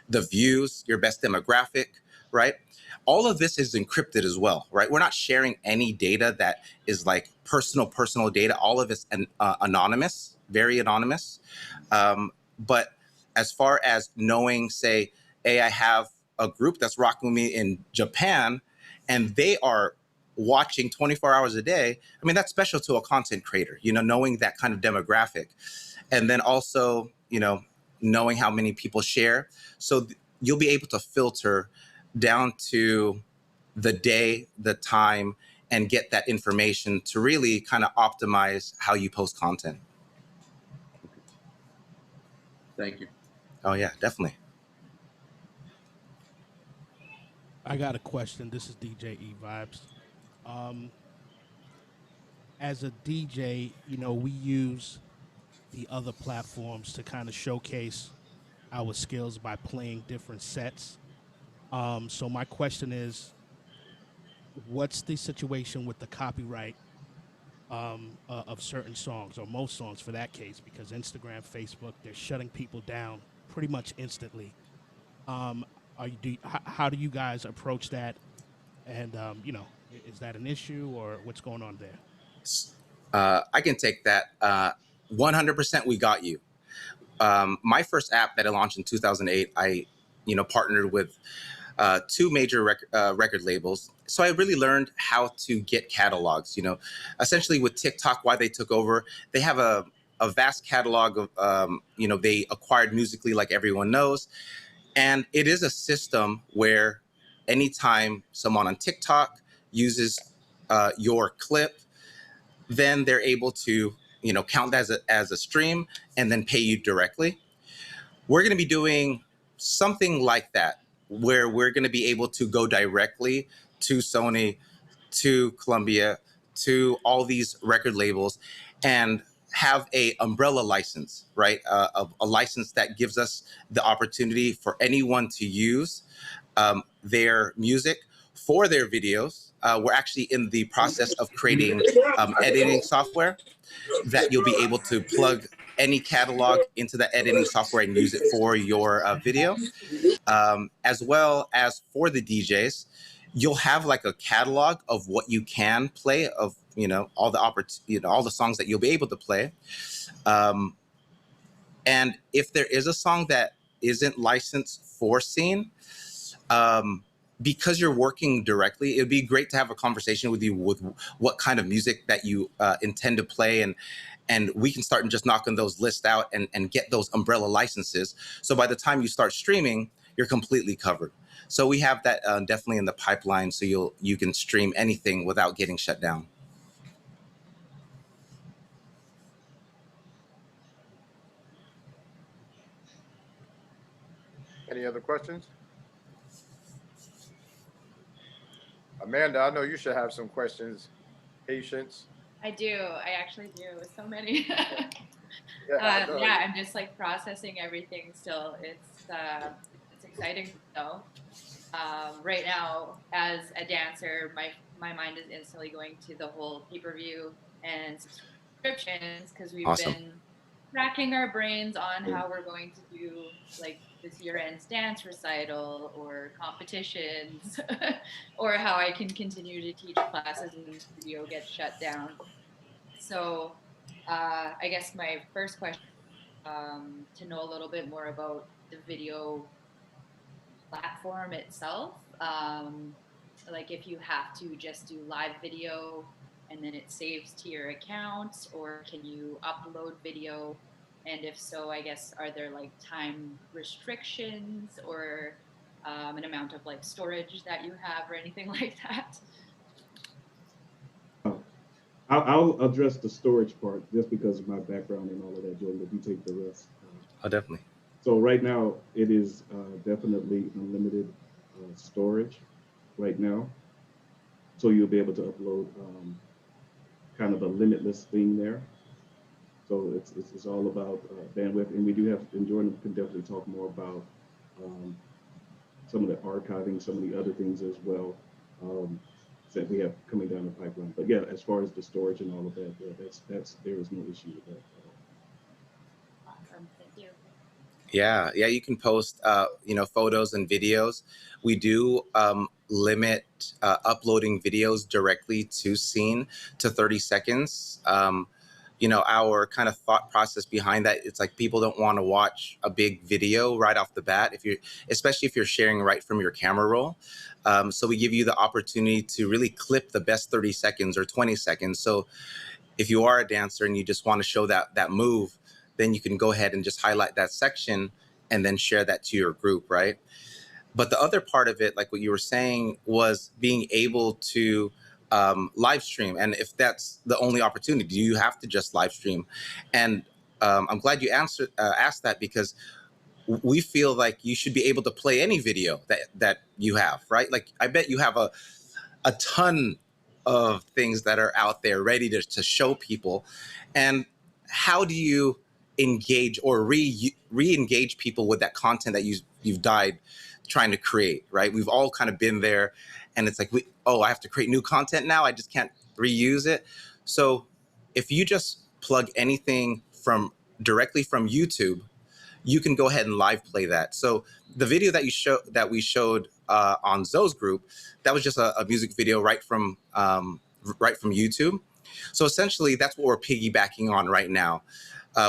the views, your best demographic, right? All of this is encrypted as well, right? We're not sharing any data that is like personal data. All of it's anonymous, very anonymous. But as far as knowing, say, hey, I have a group that's rocking with me in Japan and they are watching 24 hours a day. I mean, that's special to a content creator, you know, knowing that kind of demographic. And then also, you know, knowing how many people share. So you'll be able to filter down to the day, the time, and get that information to really kind of optimize how you post content. Thank you. Oh yeah, definitely. I got a question. This is DJ E Vibes. As a DJ, you know, we use the other platforms to kind of showcase our skills by playing different sets. So my question is, what's the situation with the copyright of certain songs, or most songs for that case? Because Instagram, Facebook, they're shutting people down pretty much instantly. How do you guys approach that? And you know, is that an issue, or what's going on there? I can take that. 100% we got you. My first app that I launched in 2008, I, you know, partnered with two major record labels. So I really learned how to get catalogs, you know, essentially with TikTok, why they took over. They have a vast catalog of, you know, they acquired Musically, like everyone knows. And it is a system where anytime someone on TikTok uses your clip, then they're able to, you know, count that as a stream and then pay you directly. We're going to be doing something like that, where we're going to be able to go directly to Sony, to Columbia, to all these record labels, and have a umbrella license, right? A license that gives us the opportunity for anyone to use their music for their videos, we're actually in the process of creating editing software that you'll be able to plug any catalog into the editing software and use it for your video. As well as for the DJs, you'll have like a catalog of what you can play, of all the all the songs that you'll be able to play. And if there is a song that isn't licensed for Cene, because you're working directly, it'd be great to have a conversation with you with what kind of music that you intend to play, and we can start and just knocking those lists out and get those umbrella licenses. So by the time you start streaming, you're completely covered. So we have that definitely in the pipeline, so you can stream anything without getting shut down. Any other questions? Amanda, I know you should have some questions. Patience. I do. I actually do. So many. Yeah, yeah, I'm just like processing everything still. It's exciting though. Right now, as a dancer, my mind is instantly going to the whole pay-per-view and subscriptions, because we've been racking our brains on how we're going to do like this year-end dance recital or competitions, or how I can continue to teach classes when the studio gets shut down. So I guess my first question, to know a little bit more about the video platform itself. Like if you have to just do live video and then it saves to your account, or can you upload video? And if so, I guess, are there like time restrictions or an amount of like storage that you have or anything like that? I'll address the storage part just because of my background and all of that, Jordan, if you take the rest. Oh, definitely. So right now, it is definitely unlimited storage right now. So you'll be able to upload kind of a limitless thing there. So it's all about bandwidth. And we do have, and Jordan can definitely talk more about some of the archiving, some of the other things as well that we have coming down the pipeline. But yeah, as far as the storage and all of that, there is no issue with that at all. Awesome, thank you. Yeah, you can post, photos and videos. We do limit uploading videos directly to Cene to 30 seconds. Our kind of thought process behind that, it's like people don't want to watch a big video right off the bat, especially if you're sharing right from your camera roll. So we give you the opportunity to really clip the best 30 seconds or 20 seconds. So if you are a dancer and you just want to show that move, then you can go ahead and just highlight that section and then share that to your group, right? But the other part of it, like what you were saying, was being able to live stream. And if that's the only opportunity, do you have to just live stream? And I'm glad you asked that, because we feel like you should be able to play any video that you have, right? Like I bet you have a ton of things that are out there ready to show people. And how do you engage or re-engage people with that content that you've died trying to create, right? We've all kind of been there, and it's like, I have to create new content now. I just can't reuse it. So if you just plug anything directly from YouTube, you can go ahead and live play that. So the video that we showed on Zoe's group, that was just a music video right from YouTube. So essentially, that's what we're piggybacking on right now.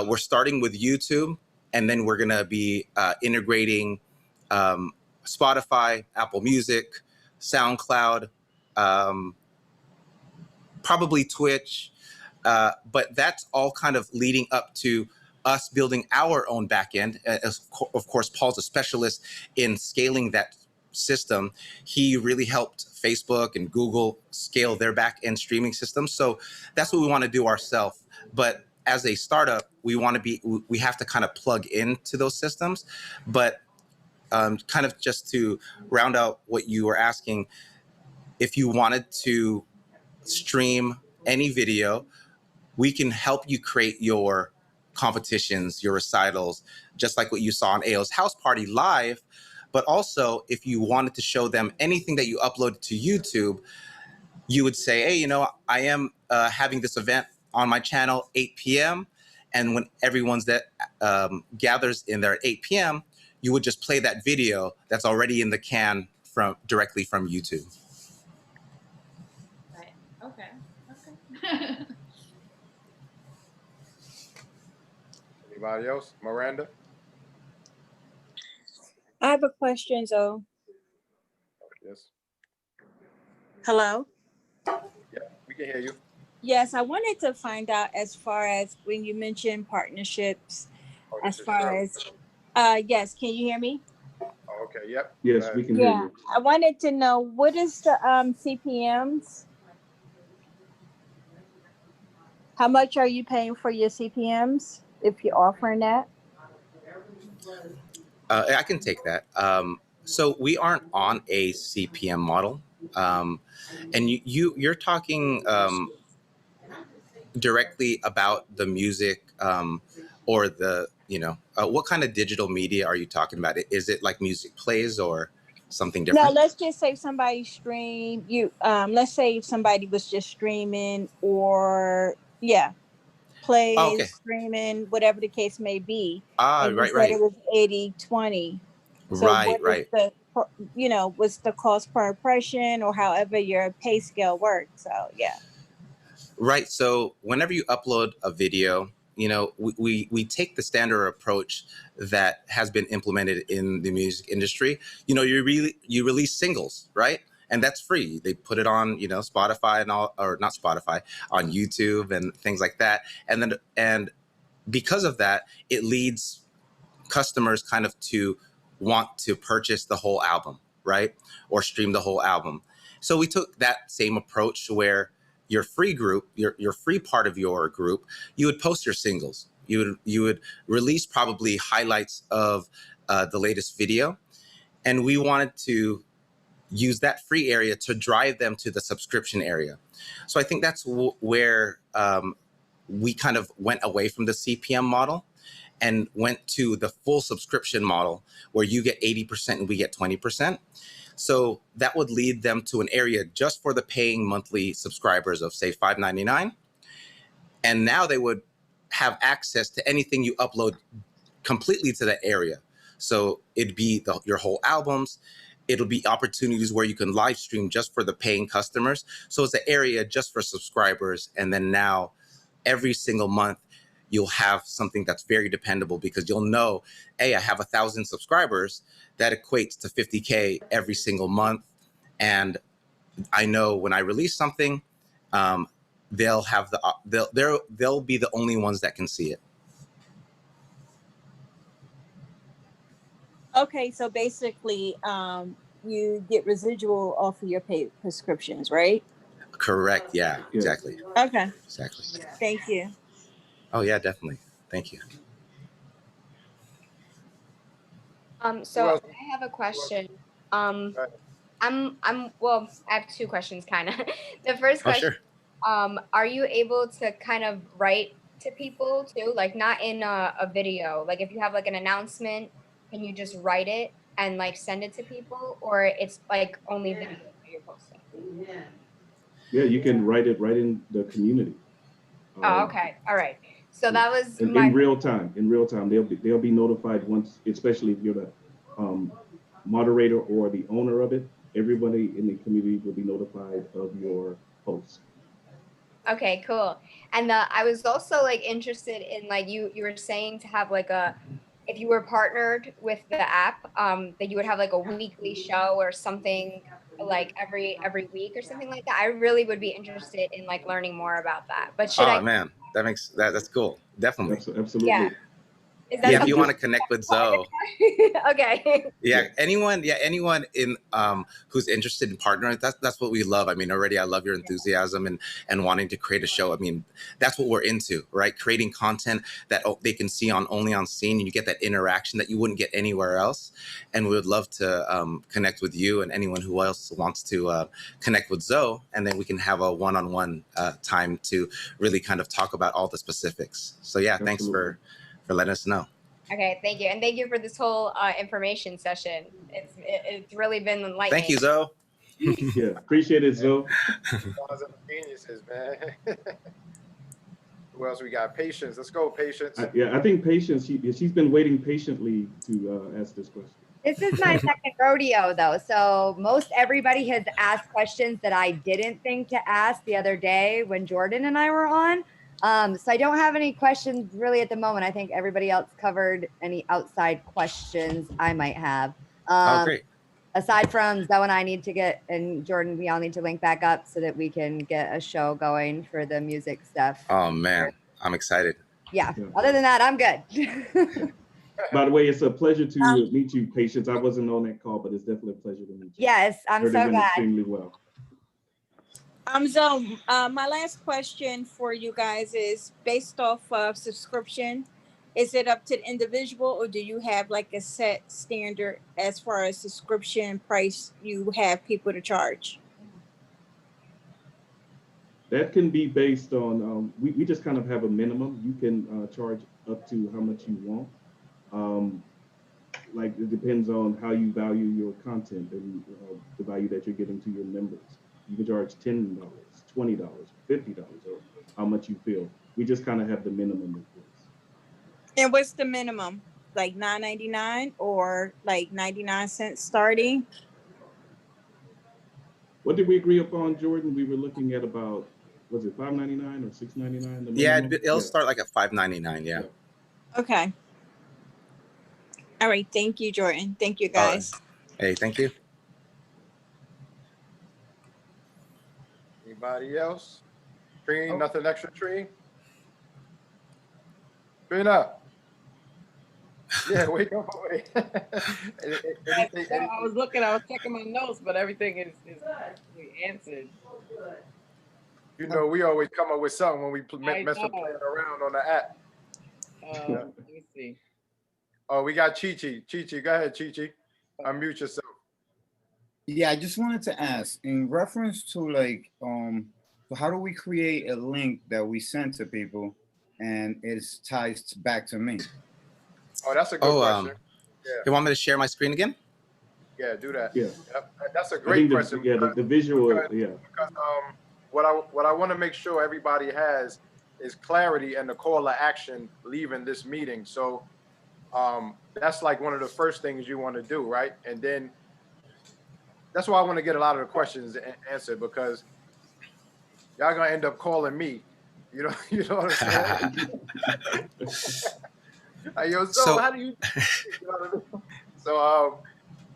We're starting with YouTube, and then we're gonna be integrating Spotify, Apple Music, SoundCloud, probably Twitch, but that's all kind of leading up to us building our own backend. Of course, Paul's a specialist in scaling that system. He really helped Facebook and Google scale their back-end streaming system. So that's what we want to do ourselves. But as a startup, we have to kind of plug into those systems. But kind of just to round out what you were asking, if you wanted to stream any video, we can help you create your competitions, your recitals, just like what you saw on AO's House Party Live. But also, if you wanted to show them anything that you upload to YouTube, you would say, hey, I am having this event on my channel 8 p.m. And when everyone's that gathers in there at 8 p.m., you would just play that video that's already in the can directly from YouTube. Right. Okay. Okay. Anybody else? Miranda? I have a question, Zoe. Yes. Hello? Yeah, we can hear you. Yes, I wanted to find out as far as when you mentioned partnerships, as far as, yes, can you hear me? Oh, okay, yep. Yes, we can hear Yeah, you. I wanted to know what is the CPMs? How much are you paying for your CPMs if you're offering that? I can take that. So we aren't on a CPM model. And you're talking directly about the music or the, what kind of digital media are you talking about? Is it like music plays or something different? No, let's just say somebody stream you. Let's say if somebody was just streaming or plays, Oh, okay. streaming, whatever the case may be. And you Right, said right. it was 80-20. So Right, what is right. what's the cost per impression or however your pay scale works? So yeah. Right. So whenever you upload a video, we take the standard approach that has been implemented in the music industry. You release singles, right? And that's free. They put it on, Spotify and all, or not Spotify, on YouTube and things like that. And because of that, it leads customers kind of to want to purchase the whole album, right? Or stream the whole album. So we took that same approach where your free group, your free part of your group, you would post your singles. You would release probably highlights of the latest video. And we wanted to use that free area to drive them to the subscription area. So I think that's where we kind of went away from the CPM model and went to the full subscription model where you get 80% and we get 20%. So that would lead them to an area just for the paying monthly subscribers of, say, $5.99. And now they would have access to anything you upload completely to that area. So it'd be your whole albums. It'll be opportunities where you can live stream just for the paying customers. So it's an area just for subscribers. And then now every single month, you'll have something that's very dependable because you'll know, hey, I have 1,000 subscribers. That equates to 50K every single month. And I know when I release something, they'll be the only ones that can see it. Okay, so basically, you get residual off of your paid prescriptions, right? Correct. Yeah, exactly. Okay. Exactly. Thank you. Oh yeah, definitely. Thank you. So I have a question. Well, I have two questions kind of. The first question, are you able to kind of write to people too? Like not in a video, like if you have like an announcement, can you just write it and like send it to people, or it's like only video that you're posting? Yeah, you can write it right in the community. Oh, okay. All right. So that was in real time. In real time, they'll be notified once, especially if you're the moderator or the owner of it. Everybody in the community will be notified of your post. Okay, cool. And I was also like interested in like you were saying to have like if you were partnered with the app, that you would have like a weekly show or something like every week or something like that. I really would be interested in like learning more about that. But should man, that's cool. Definitely. Absolutely. Yeah. If you want to connect with Zoe. Okay. Yeah, anyone in who's interested in partnering, that's what we love. I mean, already I love your enthusiasm and wanting to create a show. I mean, that's what we're into, right? Creating content that they can see only on Cene, and you get that interaction that you wouldn't get anywhere else. And we would love to connect with you and anyone who else wants to connect with Zoe, and then we can have a one-on-one time to really kind of talk about all the specifics. So yeah, thanks for letting us know. Okay, thank you. And thank you for this whole information session. It's really been enlightening. Thank you, Zoe. Yeah, appreciate it, Zoe. Geniuses, man. Who else we got? Patience. Let's go, Patience. I think Patience, she's been waiting patiently to ask this question. This is my second rodeo though. So most everybody has asked questions that I didn't think to ask the other day when Jordan and I were on. So I don't have any questions really at the moment. I think everybody else covered any outside questions I might have. Oh, great. Aside from Zoe and I need to get, and Jordan, we all need to link back up so that we can get a show going for the music stuff. Oh man, I'm excited. Yeah. Other than that, I'm good. By the way, it's a pleasure to meet you, Patience. I wasn't on that call, but it's definitely a pleasure to meet you. Yes, I'm so glad. Extremely well. So my last question for you guys is based off of subscription. Is it up to the individual, or do you have like a set standard as far as subscription price you have people to charge? That can be based on, we just kind of have a minimum. You can charge up to how much you want. Like it depends on how you value your content and the value that you're giving to your members. You can charge $10, $20, $50, or how much you feel. We just kind of have the minimum in place. And what's the minimum? Like $9.99 or like 99 cents starting? What did we agree upon, Jordan? We were looking at about, was it $5.99 or $6.99? Yeah, it'll start like at $5.99. Yeah. Okay. All right. Thank you, Jordan. Thank you, guys. Hey, thank you. Anybody else? Trine, nothing extra, Trine? Trina. Yeah, wake up. I was checking my notes, but everything is answered. You know, we always come up with something when we mess up playing around on the app. Let me see. Oh, we got Chi-Chi. Chi-Chi, go ahead, Chi-Chi. Unmute yourself. Yeah, I just wanted to ask in reference to like, so how do we create a link that we send to people and it's ties back to me? Oh, that's a good question. Yeah. You want me to share my screen again? Yeah, do that. Yeah. That's a great question. The visual, because, what I want to make sure everybody has is clarity and the call to action leaving this meeting. So that's like one of the first things you want to do, right? And then that's why I want to get a lot of the questions answered, because y'all gonna end up calling me. You know what I'm saying? Yo, so how do you? So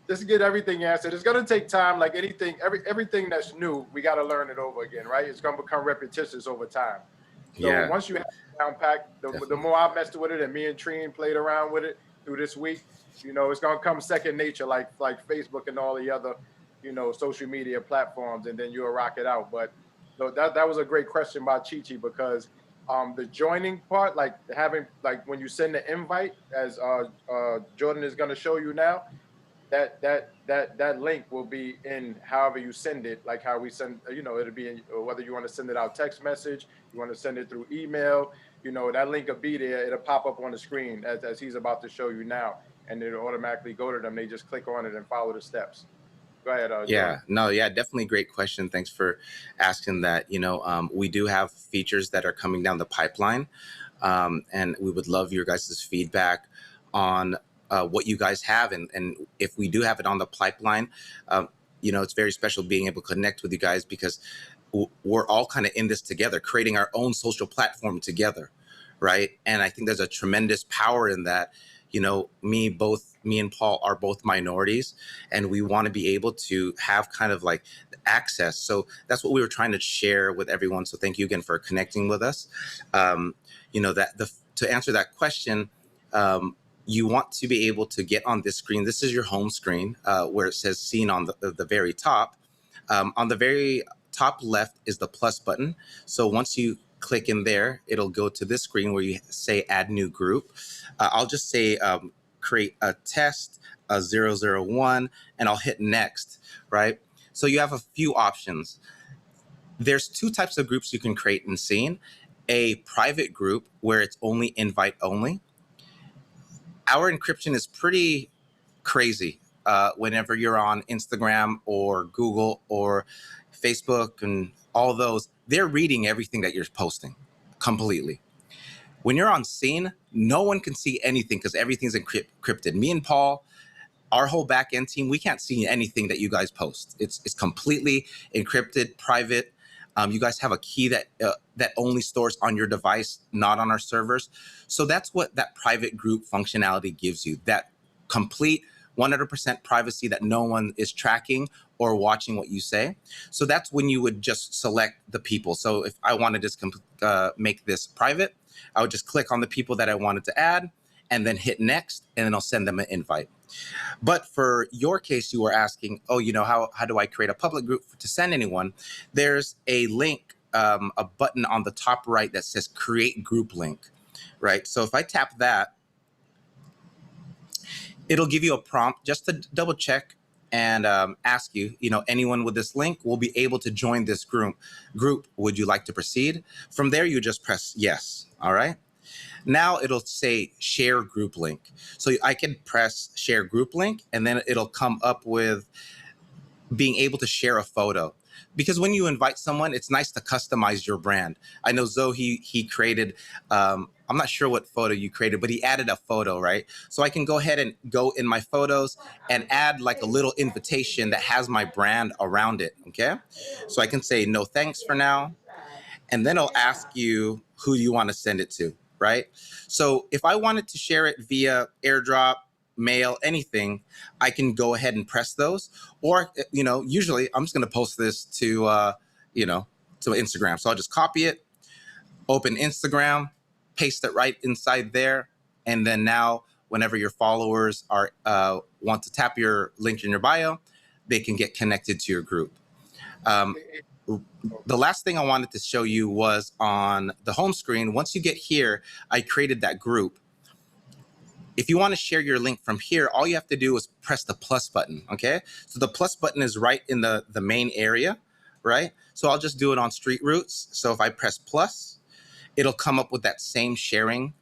just to get everything answered, it's gonna take time. Like anything, everything that's new, we got to learn it over again, right? It's gonna become repetitious over time. So once you have it down packed, the more I messed with it, and me and Trine played around with it through this week, it's gonna come second nature, like Facebook and all the other, social media platforms, and then you'll rock it out. But so that was a great question by Chi-Chi, because the joining part, like when you send the invite, as Jordan is going to show you now, that link will be in however you send it, like how we send, it'll be in, whether you want to send it out text message, you want to send it through email, that link will be there. It'll pop up on the screen as he's about to show you now, and it'll automatically go to them. They just click on it and follow the steps. Go ahead. Definitely great question. Thanks for asking that. We do have features that are coming down the pipeline, and we would love your guys' feedback on what you guys have, and if we do have it on the pipeline, it's very special being able to connect with you guys, because we're all kind of in this together, creating our own social platform together, right? And I think there's a tremendous power in that. Me and Paul are both minorities, and we want to be able to have kind of like access. So that's what we were trying to share with everyone. So thank you again for connecting with us. To answer that question, you want to be able to get on this screen. This is your home screen where it says Cene on the very top. On the very top left is the plus button. So once you click in there, it'll go to this screen where you say add new group. I'll just say create a test, a 001, and I'll hit next, right? So you have a few options. There's two types of groups you can create in Cene. A private group where it's only invite only, our encryption is pretty crazy. Whenever you're on Instagram or Google or Facebook and all those, they're reading everything that you're posting completely. When you're on Cene, no one can see anything because everything's encrypted. Me and Paul, our whole back end team, we can't see anything that you guys post. It's completely encrypted, private. You guys have a key that that only stores on your device, not on our servers. So that's what that private group functionality gives you, that complete 100% privacy that no one is tracking or watching what you say. So that's when you would just select the people. So if I wanted to just make this private, I would just click on the people that I wanted to add and then hit next, and then I'll send them an invite. But for your case, you were asking, oh, you know, how do I create a public group to send anyone? There's a link, a button on the top right that says create group link, right? So if I tap that, it'll give you a prompt just to double check and ask you, you know, anyone with this link will be able to join this group. Would you like to proceed? From there, you just press yes. All right. Now it'll say share group link. So I can press share group link, and then it'll come up with being able to share a photo. Because when you invite someone, it's nice to customize your brand. I know Zoe, he created, I'm not sure what photo you created, but he added a photo, right? So I can go ahead and go in my photos and add like a little invitation that has my brand around it, okay? So I can say no thanks for now. And then it'll ask you who you want to send it to, right? So if I wanted to share it via airdrop, mail, anything, I can go ahead and press those. Or, you know, usually I'm just going to post this to, you know, to Instagram. So I'll just copy it, open Instagram, paste it right inside there. And then now, whenever your followers are want to tap your link in your bio, they can get connected to your group. The last thing I wanted to show you was on the home screen. Once you get here, I created that group. If you want to share your link from here, all you have to do is press the plus button, okay? So the plus button is right in the main area, right? So I'll just do it on StreetRootz. So if I press plus, it'll come up with that same sharing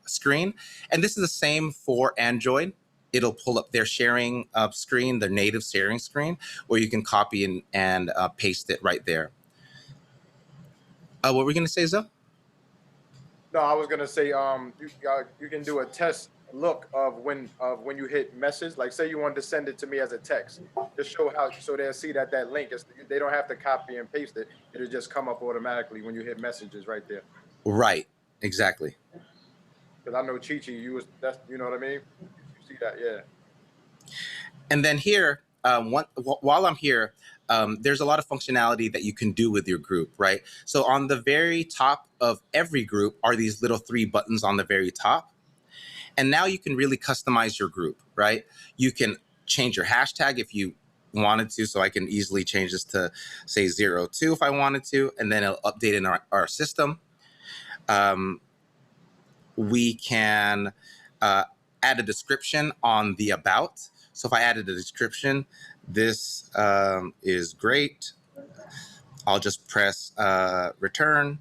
screen. And this is the same for Android. It'll pull up their sharing screen, their native sharing screen, where you can copy and paste it right there. What were we going to say, Zoe? No, I was gonna say you can do a test look of when you hit message. Like say you wanted to send it to me as a text, just show how, so they'll see that link is, they don't have to copy and paste it. It'll just come up automatically when you hit messages right there. Right, exactly. Because I know Chi-Chi, you know what I mean? You see that, yeah. And then here, while I'm here, there's a lot of functionality that you can do with your group, right? So on the very top of every group are these little 3 buttons on the very top. And now you can really customize your group, right? You can change your hashtag if you wanted to. So I can easily change this to say 02 if I wanted to, and then it'll update in our system. We can add a description on the about. So if I added a description, this is great. I'll just press return.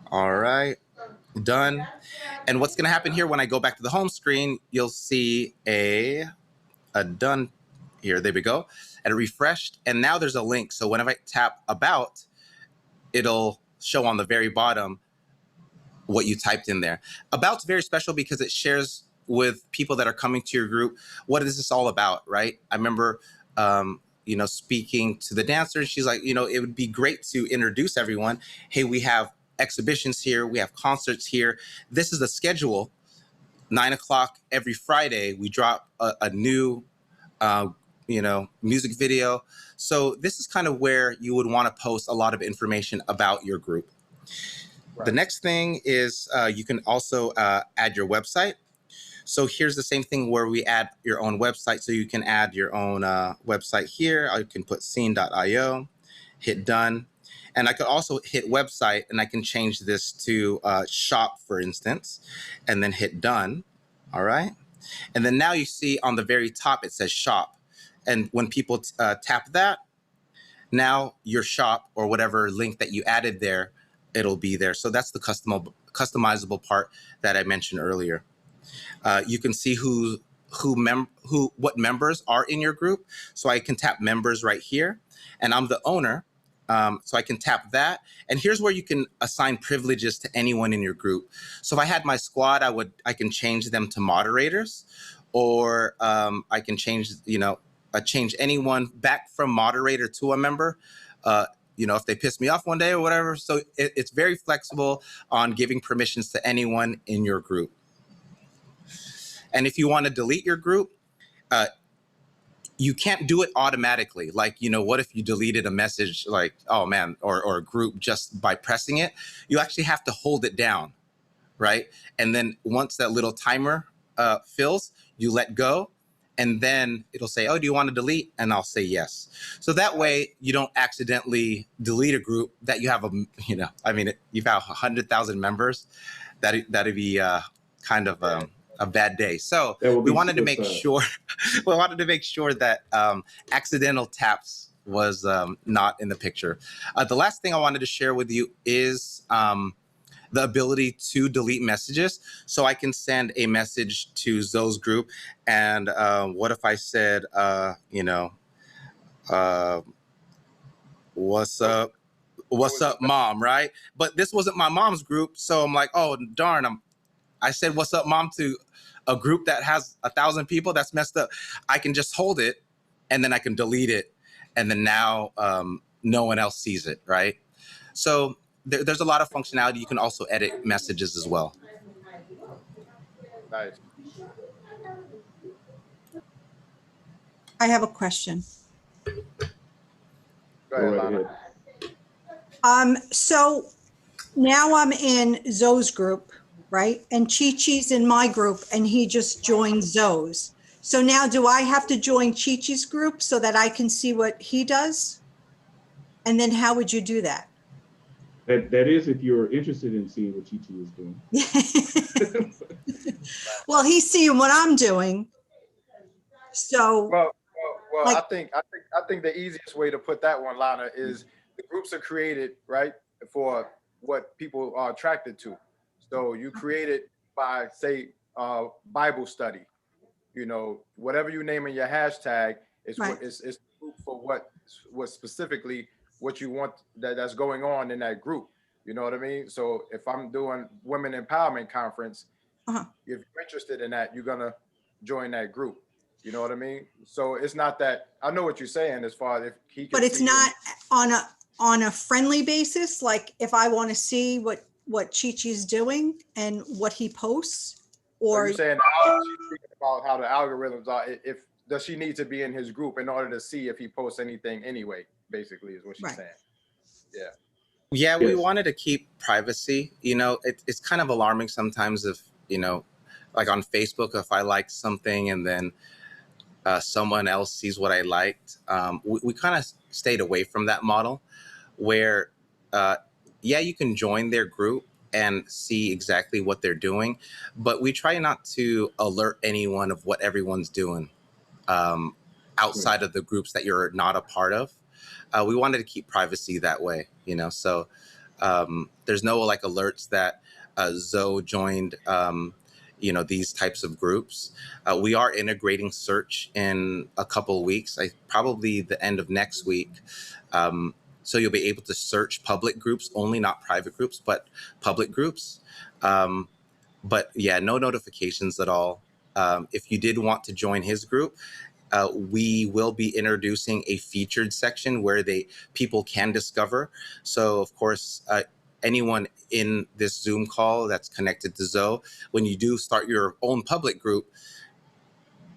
All right, done. And what's gonna happen here when I go back to the home screen, you'll see a done here. There we go. And it refreshed. And now there's a link. So whenever I tap about, it'll show on the very bottom what you typed in there. About's very special because it shares with people that are coming to your group, what is this all about, right? I remember, you know, speaking to the dancer, she's like, you know, it would be great to introduce everyone. Hey, we have exhibitions here, we have concerts here. This is the schedule. 9 o'clock every Friday, we drop a new, you know, music video. So this is kind of where you would want to post a lot of information about your group. Right. The next thing is you can also add your website. So here's the same thing where we add your own website. So you can add your own website here. I can put cene.io, hit done. And I could also hit website, and I can change this to shop, for instance, and then hit done. All right. And then now you see on the very top, it says shop. And when people tap that, now your shop or whatever link that you added there, it'll be there. So that's the customizable part that I mentioned earlier. You can see what members are in your group. So I can tap members right here, and I'm the owner. So I can tap that, and here's where you can assign privileges to anyone in your group. So if I had my squad, I can change them to moderators, or I can change change anyone back from moderator to a member. If they piss me off one day or whatever. So it's very flexible on giving permissions to anyone in your group. And if you want to delete your group, you can't do it automatically. Like, what if you deleted a message like, oh man, or a group just by pressing it? You actually have to hold it down, right? And then once that little timer fills, you let go, and then it'll say, oh, do you want to delete? And I'll say yes. So that way you don't accidentally delete a group that you have, you've got 100,000 members. That'd be kind of a bad day. So we wanted to make sure that accidental taps was not in the picture. The last thing I wanted to share with you is the ability to delete messages. So I can send a message to Zoe's group, and what if I said, what's up, mom, right? But this wasn't my mom's group, so I'm like, oh darn, I said what's up, mom, to a group that has 1,000 people. That's messed up. I can just hold it, and then I can delete it, and then now no one else sees it, right? So there's a lot of functionality. You can also edit messages as well. Nice. I have a question. Go ahead, Lana. So now I'm in Zoe's group, right? And Chi-Chi's in my group, and he just joined Zoe's. So now do I have to join Chi-Chi's group so that I can see what he does? And then how would you do that? That is if you're interested in seeing what Chi-Chi is doing. Well, he's seeing what I'm doing. So well, like, I think the easiest way to put that one, Lana, is the groups are created, right, for what people are attracted to. So you create it by, say, Bible study. Whatever you name in your hashtag is right. It's for what specifically what you want that's going on in that group. You know what I mean? So if I'm doing Women Empowerment Conference, if you're interested in that, you're gonna join that group. You know what I mean? So it's not that, I know what you're saying as far as if he can. But it's not on a friendly basis. Like if I want to see what Chi-Chi's doing and what he posts, or so you're saying she's speaking about how the algorithms are. Does she need to be in his group in order to see if he posts anything anyway? Basically, is what she's saying. Yeah. Yeah, we wanted to keep privacy. It's kind of alarming sometimes if like on Facebook, if I like something and then someone else sees what I liked. We kind of stayed away from that model where, you can join their group and see exactly what they're doing, but we try not to alert anyone of what everyone's doing outside of the groups that you're not a part of. We wanted to keep privacy that way, so there's no like alerts that Zoe joined these types of groups. We are integrating search in a couple of weeks, probably the end of next week. So you'll be able to search public groups only, not private groups, but public groups. But yeah, no notifications at all. If you did want to join his group, we will be introducing a featured section where people can discover. So of course, anyone in this Zoom call that's connected to Zoe, when you do start your own public group,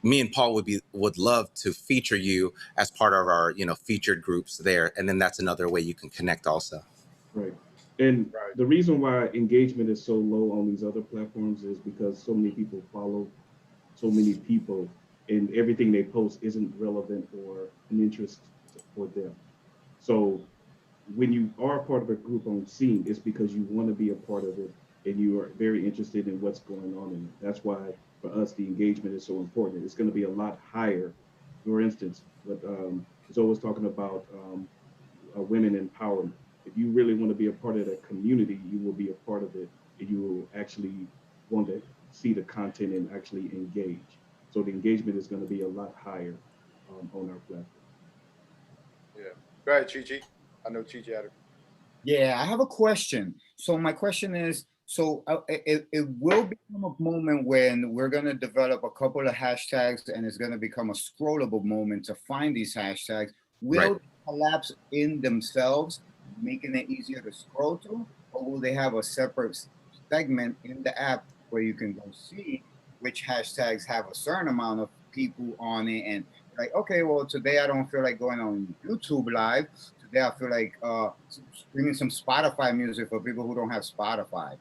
me and Paul would love to feature you as part of our featured groups there, and then that's another way you can connect also. Right, and the reason why engagement is so low on these other platforms is because so many people follow so many people, and everything they post isn't relevant or an interest for them. So when you are a part of a group on Cene, it's because you want to be a part of it and you are very interested in what's going on in it. That's why for us, the engagement is so important. It's going to be a lot higher. For instance, what Zoe was talking about women empowerment. If you really want to be a part of that community, you will be a part of it, and you will actually want to see the content and actually engage. So the engagement is going to be a lot higher on our platform. Yeah. Go ahead, Chi. I know Chi had a Yeah, I have a question. So my question is, so it will become a moment when we're going to develop a couple of hashtags and it's going to become a scrollable moment to find these hashtags. Will they collapse in themselves, making it easier to scroll to, or will they have a separate segment in the app where you can go see which hashtags have a certain amount of people on it, and like, okay, well, today I don't feel like going on YouTube Live. Today I feel like streaming some Spotify music for people who don't have Spotify,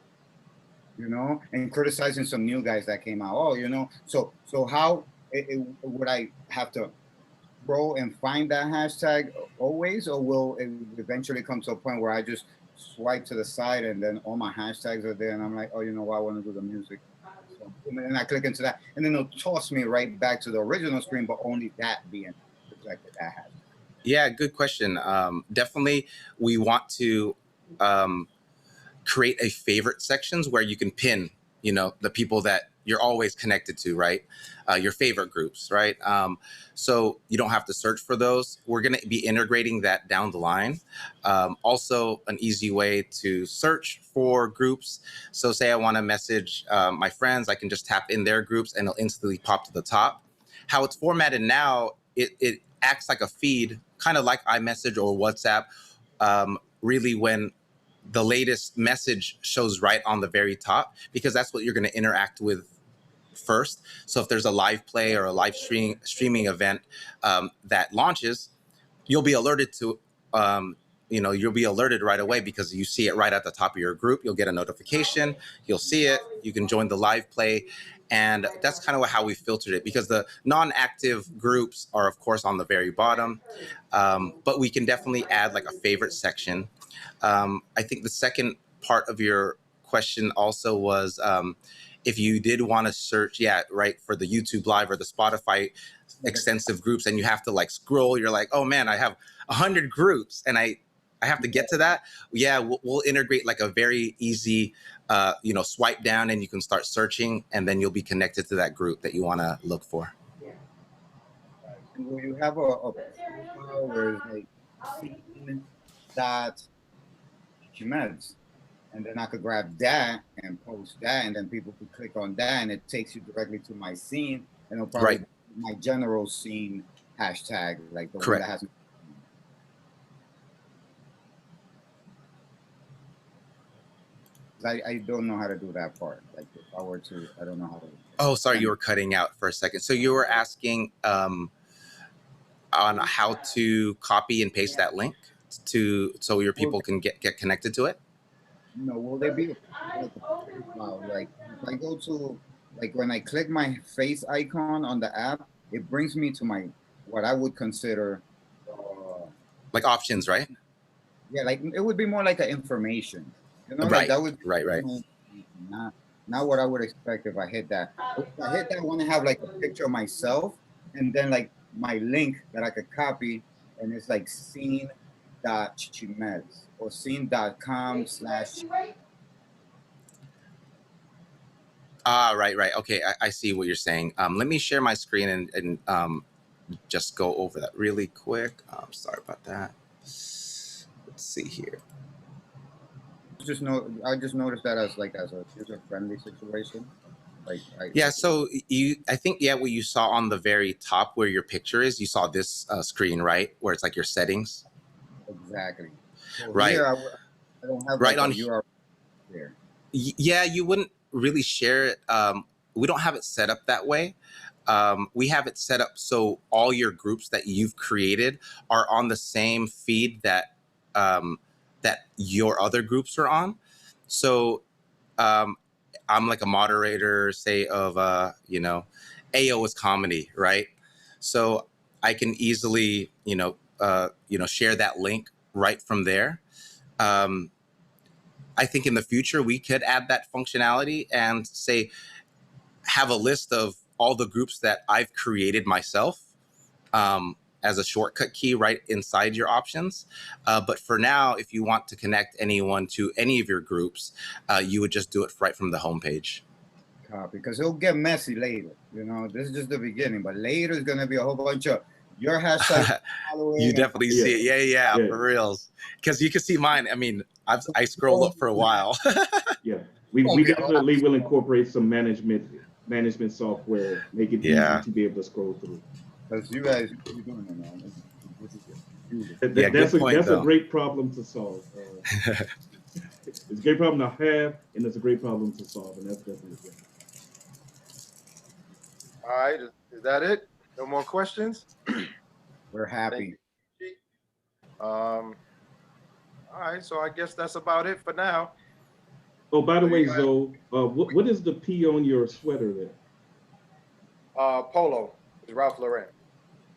you know, and criticizing some new guys that came out. Oh, you know, so how would I have to scroll and find that hashtag always, or will it eventually come to a point where I just swipe to the side and then all my hashtags are there and I'm like, oh, you know what, I want to do the music. So, and then I click into that and then it'll toss me right back to the original screen, but only that being reflected, that hashtag. Yeah, good question. Definitely, we want to create a favorite sections where you can pin, you know, the people that you're always connected to, right? Your favorite groups, right? So you don't have to search for those. We're going to be integrating that down the line. Also, an easy way to search for groups. So say I want to message my friends, I can just tap in their groups and it'll instantly pop to the top. How it's formatted now, it acts like a feed, kind of like iMessage or WhatsApp, really when the latest message shows right on the very top, because that's what you're going to interact with first. So if there's a live play or a live streaming event that launches, you'll be alerted to, you know, you'll be alerted right away because you see it right at the top of your group. You'll get a notification, you'll see it, you can join the live play. And that's kind of how we filtered it, because the non-active groups are, of course, on the very bottom. But we can definitely add like a favorite section. I think the second part of your question also was if you did want to search, for the YouTube Live or the Spotify extensive groups, and you have to like scroll, you're like, oh man, I have 100 groups and I have to get to that. Yeah, we'll integrate like a very easy, you know, swipe down and you can start searching, and then you'll be connected to that group that you want to look for. Will you have a profile where it's like Cene dot meds, and then I could grab that and post that, and then people could click on that, and it takes you directly to my Cene, and it'll probably be my general Cene hashtag, like the one that has. I don't know how to do that part. Like if I were to, I don't know how to. Oh, sorry, you were cutting out for a second. So you were asking on how to copy and paste that link so your people can get connected to it? No, will there be like a profile? Like if I go to, like when I click my face icon on the app, it brings me to my, what I would consider like options, right? Yeah, like it would be more like an information. You know, right, like that would right. Not what I would expect if I hit that. If I hit that, I want to have like a picture of myself and then like my link that I could copy, and it's like cene.chichimeds or cene.com/. Right. Okay, I see what you're saying. Let me share my screen and just go over that really quick. Sorry about that. Let's see here. I just noticed that as a user-friendly situation. So I think what you saw on the very top where your picture is, you saw this screen, right, where it's like your settings. Exactly. So right. Here I don't have right like on a URL there. Yeah, you wouldn't really share it. We don't have it set up that way. We have it set up so all your groups that you've created are on the same feed that that your other groups are on. So I'm like a moderator, say of you know, AO is comedy, right? So I can easily share that link right from there. I think in the future we could add that functionality and say have a list of all the groups that I've created myself as a shortcut key right inside your options. But for now, if you want to connect anyone to any of your groups, you would just do it right from the homepage. copy because it'll get messy later. You know, this is just the beginning, but later is gonna be a whole bunch of your hashtag following. You definitely see it. Yeah, for reals. Because you can see mine. I mean, I scroll up for a while. Yeah, we definitely will incorporate some management software, make it easy to be able to scroll through. Because you guys, you're doing it, man. That's a great problem to solve. It's a great problem to have, and it's a great problem to solve, and that's definitely good. All right, is that it? No more questions? We're happy. All right, so I guess that's about it for now. Oh, by the way, Zoe, what is the P on your sweater there? Polo. It's Ralph Lauren.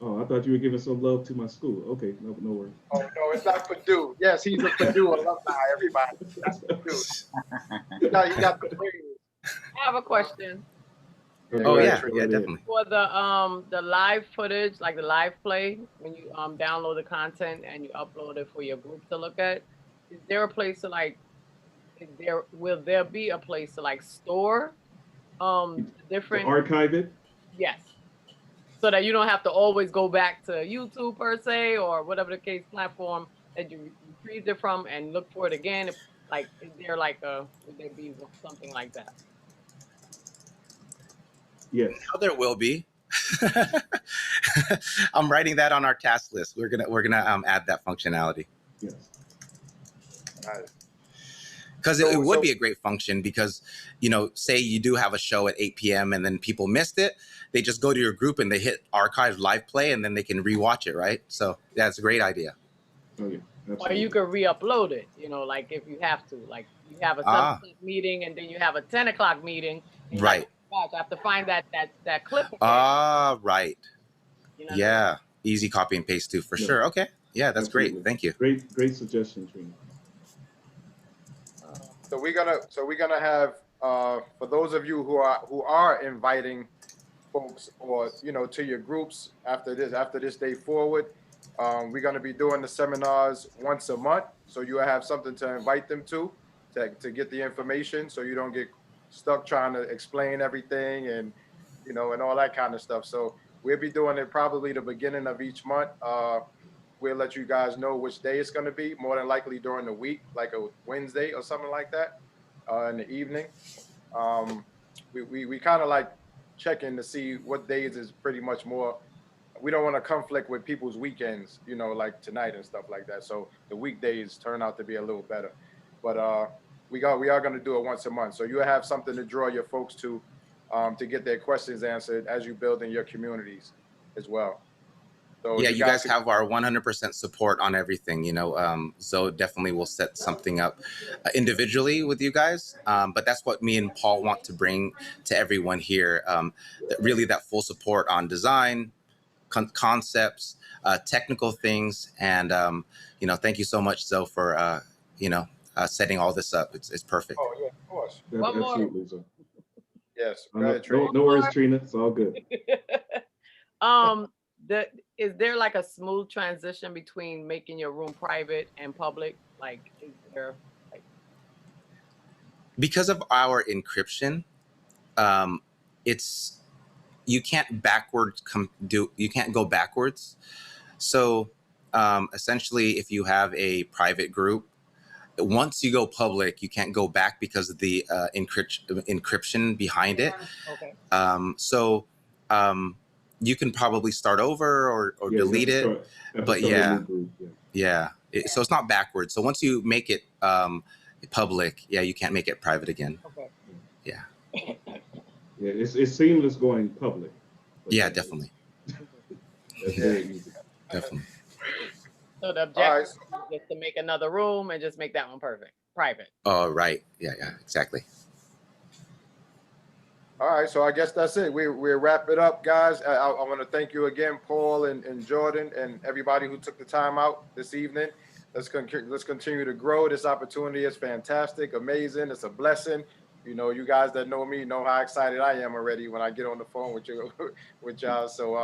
Oh, I thought you were giving some love to my school. Okay, no worries. Oh no, it's not Purdue. Yes, he's a Purdue alumni. Everybody, that's Purdue. You got the rings. I have a question. Oh yeah, definitely. For the live footage, like the live play, when you download the content and you upload it for your group to look at, is there a place to like? Will there be a place to like store different? To archive it? Yes. So that you don't have to always go back to YouTube per se or whatever the case platform that you retrieved it from and look for it again. Like, is there like would there be something like that? Yes. Now there will be. I'm writing that on our task list. We're gonna add that functionality. Yes. Because it would be a great function because, you know, say you do have a show at 8 p.m. and then people missed it. They just go to your group and they hit archive live play and then they can rewatch it, right? So that's a great idea. Oh, yeah. Or you could re-upload it, you know, like if you have to. Like you have a 7 o'clock meeting and then you have a 10 o'clock meeting. Right. I have to find that clip. Right. You know yeah. I mean? Easy copy and paste too, for sure. Okay. Yeah, that's great. Thank you. Great suggestion, Trina. So we're gonna have for those of you who are inviting folks or to your groups after this day forward, we're gonna be doing the seminars once a month. So you have something to invite them to get the information, so you don't get stuck trying to explain everything and and all that kind of stuff. So we'll be doing it probably the beginning of each month. We'll let you guys know which day it's going to be, more than likely during the week, like a Wednesday or something like that, in the evening. We kind of like checking to see what days is pretty much more. We don't want to conflict with people's weekends, like tonight and stuff like that. So the weekdays turn out to be a little better. But we are going to do it once a month. So you have something to draw your folks to get their questions answered as you build in your communities as well. So yeah, you guys have our 100% support on everything. Zoe definitely will set something up individually with you guys. But that's what me and Paul want to bring to everyone here. Really that full support on design, concepts, technical things. And, thank you so much, Zoe, for, setting all this up. It's perfect. Oh, yeah, of course. Absolutely, Zoe. Yes. No worries, Trina. It's all good. Is there like a smooth transition between making your room private and public? Like, is there like... Because of our encryption, you can't go backwards. So essentially, if you have a private group, once you go public, you can't go back because of the encryption behind it. Okay. You can probably start over or delete it, but so it's not backwards. So once you make it public, you can't make it private again. Okay. Yeah. Yeah, it's seamless going public. Yeah, definitely. That's very easy. Definitely. So the objective is just to make another room and just make that one private. Oh, right. Yeah, exactly. All right, so I guess that's it. We'll wrap it up, guys. I want to thank you again, Paul and Jordan, and everybody who took the time out this evening. Let's continue to grow. This opportunity is fantastic, amazing. It's a blessing. You guys that know me know how excited I am already when I get on the phone with y'all. So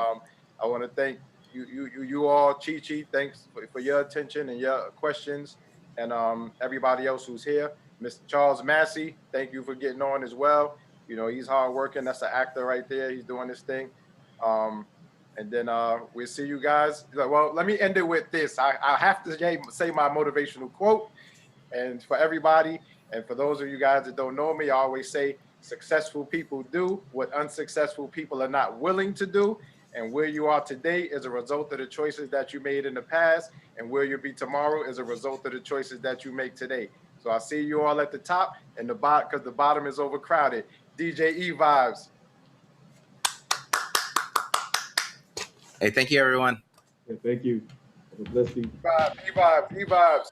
I want to thank you all, Chi. Thanks for your attention and your questions, and everybody else who's here. Mr. Charles Massey, thank you for getting on as well. You know, he's hardworking. That's an actor right there. He's doing this thing. And then we'll see you guys. Well, let me end it with this. I have to say my motivational quote. And for everybody, and for those of you guys that don't know me, I always say successful people do what unsuccessful people are not willing to do. And where you are today is a result of the choices that you made in the past. And where you'll be tomorrow is a result of the choices that you make today. So I see you all at the top and the bottom, because the bottom is overcrowded. DJ E vibes. Hey, thank you, everyone. Yeah, thank you. Have a blessed evening. E vibes, E vibes.